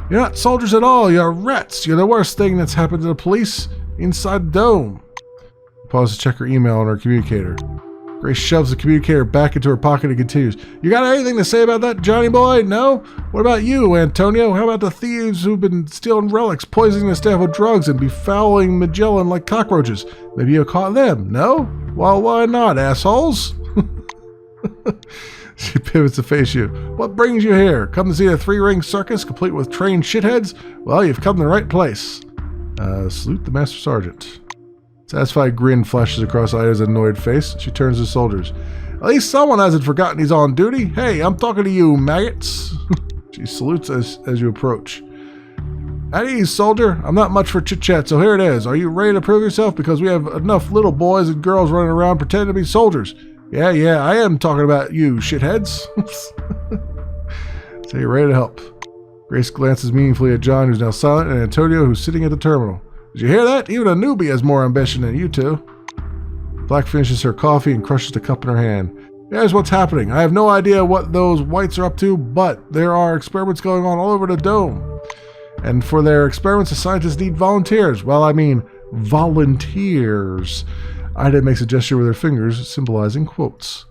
You're not soldiers at all, you're rats. You're the worst thing that's happened to the police inside the dome. Pauses to check her email on her communicator. Grace shoves the communicator back into her pocket and continues. You got anything to say about that, Johnny boy? No? What about you, Antonio? How about the thieves who've been stealing relics, poisoning the staff with drugs, and befouling Magellan like cockroaches? Maybe you caught them, no? Well, why not, assholes? She pivots to face you. What brings you here? Come to see a three-ring circus complete with trained shitheads? Well, you've come to the right place. Salute the Master Sergeant. Satisfied grin flashes across Ida's annoyed face. She turns to the soldiers. At least someone hasn't forgotten he's on duty. Hey, I'm talking to you, maggots. She salutes as you approach. At ease, soldier. I'm not much for chit-chat, so here it is. Are you ready to prove yourself? Because we have enough little boys and girls running around pretending to be soldiers. Yeah, I am talking about you, shitheads. So you're ready to help. Grace glances meaningfully at John, who's now silent, and Antonio, who's sitting at the terminal. Did you hear that? Even a newbie has more ambition than you two. Black finishes her coffee and crushes the cup in her hand. Here's what's happening. I have no idea what those whites are up to, but there are experiments going on all over the dome. And for their experiments, the scientists need volunteers. Well, I mean, volunteers. Ida makes a gesture with her fingers, symbolizing quotes.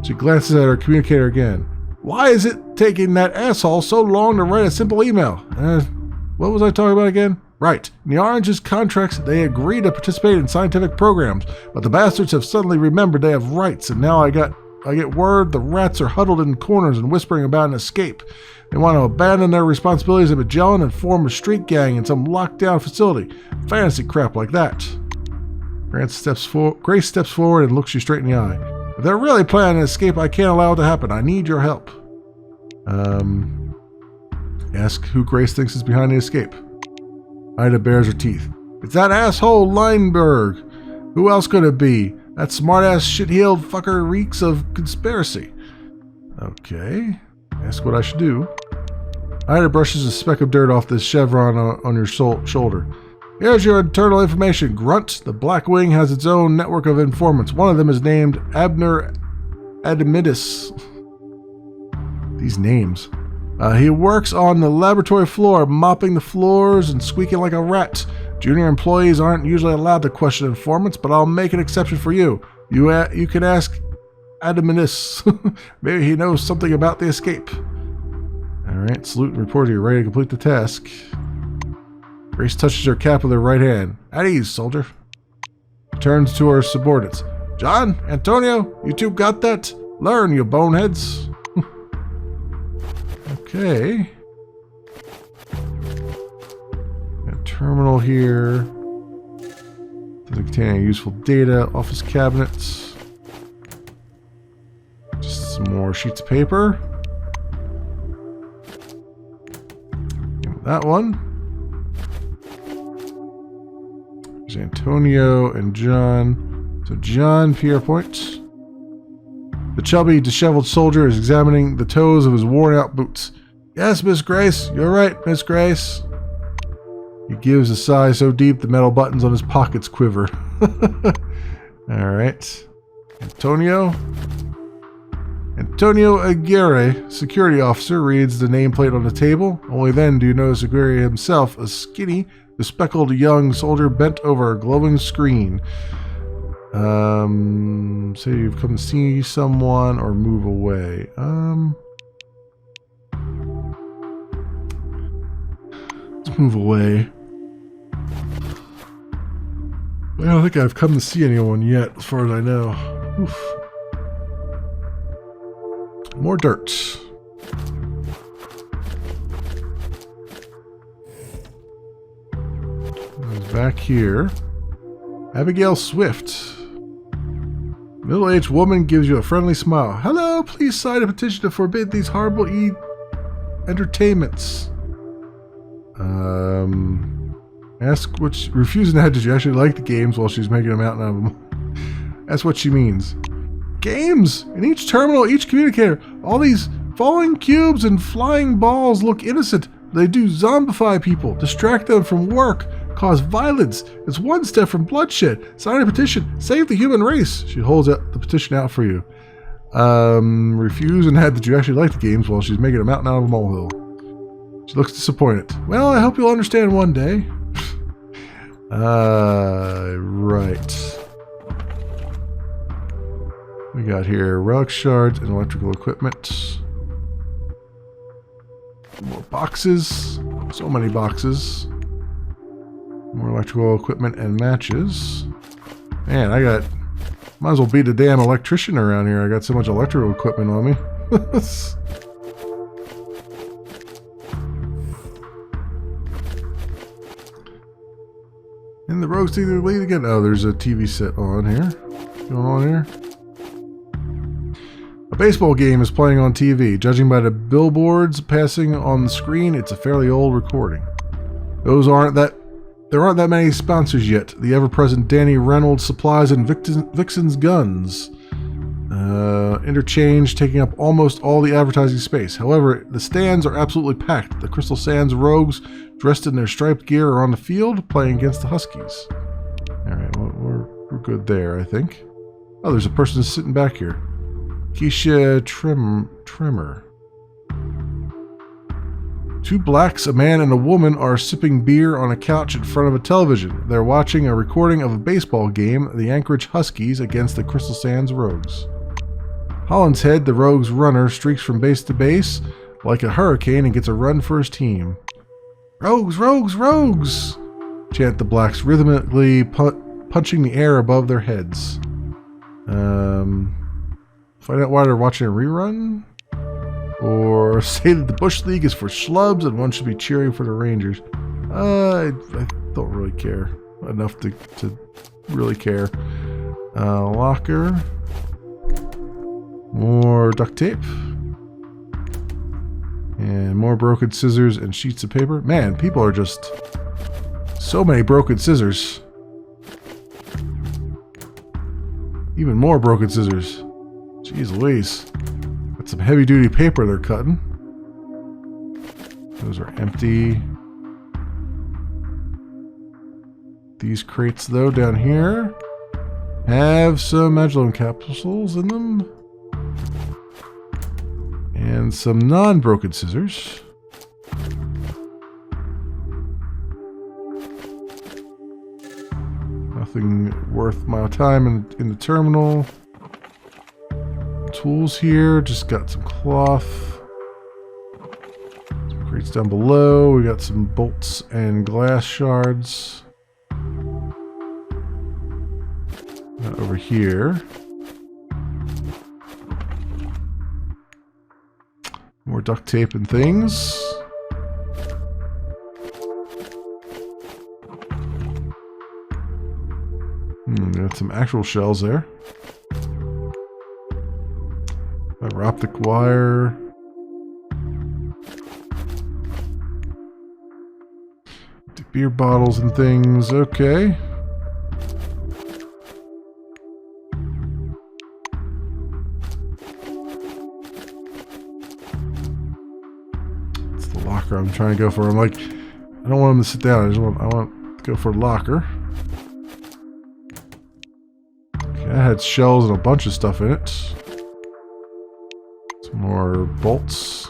She glances at her communicator again. Why is it taking that asshole so long to write a simple email? What was I talking about again? Right. In the Orange's contracts, they agree to participate in scientific programs, but the bastards have suddenly remembered they have rights, and now I get word the rats are huddled in corners and whispering about an escape. They want to abandon their responsibilities at Magellan and form a street gang in some locked-down facility. Fantasy crap like that. Grace steps forward and looks you straight in the eye. If they're really planning an escape, I can't allow it to happen. I need your help. Ask who Grace thinks is behind the escape. Ida bares her teeth. It's that asshole Leinberg. Who else could it be? That smart-ass shit-heeled fucker reeks of conspiracy. Okay. Ask what I should do. Ida brushes a speck of dirt off this chevron on your shoulder. Here's your internal information, Grunt. The Black Wing has its own network of informants. One of them is named Abner Adamitis. These names. He works on the laboratory floor, mopping the floors and squeaking like a rat. Junior employees aren't usually allowed to question informants, but I'll make an exception for you. You can ask Adamitis. Maybe he knows something about the escape. Alright, salute and report you're ready to complete the task. Grace touches her cap with her right hand. At ease, soldier. Turns to her subordinates. John, Antonio, you two got that? Learn, you boneheads. Okay. Got a terminal here. Doesn't contain any useful data. Office cabinets. Just some more sheets of paper. That one. There's Antonio and John. So John, Pierpoint. The chubby, disheveled soldier is examining the toes of his worn-out boots. Yes, Miss Grace. You're right, Miss Grace. He gives a sigh so deep the metal buttons on his pockets quiver. Alright. Antonio Aguirre, security officer, reads the nameplate on the table. Only then do you notice Aguirre himself, a skinny, bespectacled young soldier bent over a glowing screen. Say you've come to see someone or move away. Let's move away. I don't think I've come to see anyone yet, as far as I know. Oof. More dirt. Back here. Abigail Swift. Middle-aged woman gives you a friendly smile. Hello, please sign a petition to forbid these horrible entertainments. Ask which refusing that did you actually like the games while she's making a mountain out of them. That's what she means. Games! In each terminal, each communicator, all these falling cubes and flying balls look innocent. They do zombify people, distract them from work, cause violence. It's one step from bloodshed. Sign a petition. Save the human race. She holds the petition out for you. Refuse and add that you actually like the games while she's making a mountain out of a molehill. She looks disappointed. Well, I hope you'll understand one day. Right. We got here relic shards and electrical equipment. More boxes. So many boxes. More electrical equipment and matches. Man, might as well be the damn electrician around here. I got so much electrical equipment on me. And the rogues take the lead again. Oh, there's a TV set on here. Going on here. A baseball game is playing on TV. Judging by the billboards passing on the screen, it's a fairly old recording. There aren't that many sponsors yet. The ever-present Danny Reynolds Supplies and Vixen's Guns. Interchange taking up almost all the advertising space. However, the stands are absolutely packed. The Crystal Sands Rogues, dressed in their striped gear, are on the field playing against the Huskies. Alright, well, we're good there, I think. Oh, there's a person sitting back here. Keisha Trimmer. Two blacks, a man and a woman, are sipping beer on a couch in front of a television. They're watching a recording of a baseball game, the Anchorage Huskies against the Crystal Sands Rogues. Holland's Head, the Rogues runner, streaks from base to base like a hurricane and gets a run for his team. Rogues, rogues, rogues! Chant the blacks, rhythmically punching the air above their heads. Find out why they're watching a rerun? Or say that the Bush League is for schlubs and one should be cheering for the Rangers. I don't really care enough to really care. Locker. More duct tape. And more broken scissors and sheets of paper. Man, people are just... so many broken scissors. Even more broken scissors. Jeez Louise. Got some heavy duty paper they're cutting. Those are empty. These crates though down here have some Magellone capsules in them. And some non-broken scissors. Nothing worth my time in the terminal. Tools here, just got some cloth. Some crates down below. We got some bolts and glass shards. Over here. More duct tape and things. Got some actual shells there. Fiber optic wire. Beer bottles and things. Okay. It's the locker I'm trying to go for. I'm like, I don't want him to sit down. I want to go for a locker. That had shells and a bunch of stuff in it. Some more bolts.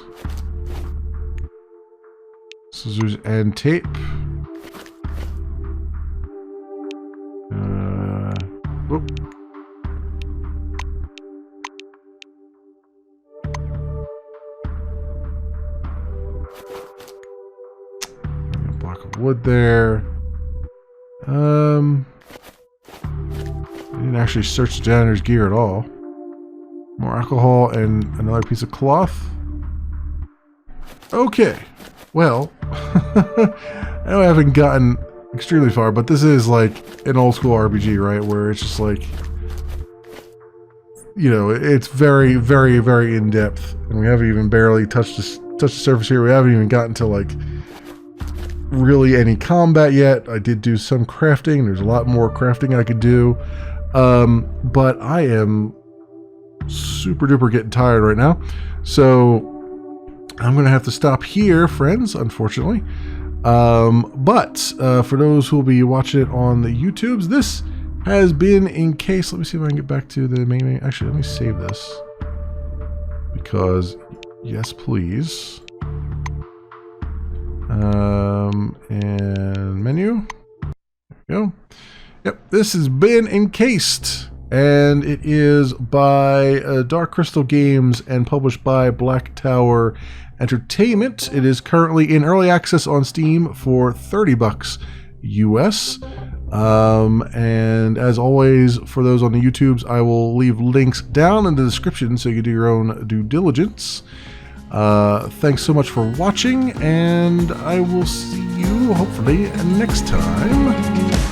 Scissors and tape. Whoop. A block of wood there. I didn't actually search the janitor's gear at all. More alcohol and another piece of cloth. Okay. Well, I know I haven't gotten extremely far, but this is like an old school RPG, right? Where it's just like, you know, it's very, very, very in depth, and we haven't even barely touched the surface here. We haven't even gotten to like really any combat yet. I did do some crafting. There's a lot more crafting I could do, but I am super duper getting tired right now, so I'm gonna have to stop here, friends, unfortunately. But for those who will be watching it on the YouTubes, this has been Encased. Let me see if I can get back to the main. Actually, let me save this, because yes, please. And menu. There we go. Yep, this has been Encased, and it is by Dark Crystal Games and published by Black Tower Entertainment. It is currently in early access on Steam for $30 US. And as always, for those on the YouTubes, I will leave links down in the description so you can do your own due diligence. Thanks so much for watching, and I will see you hopefully next time.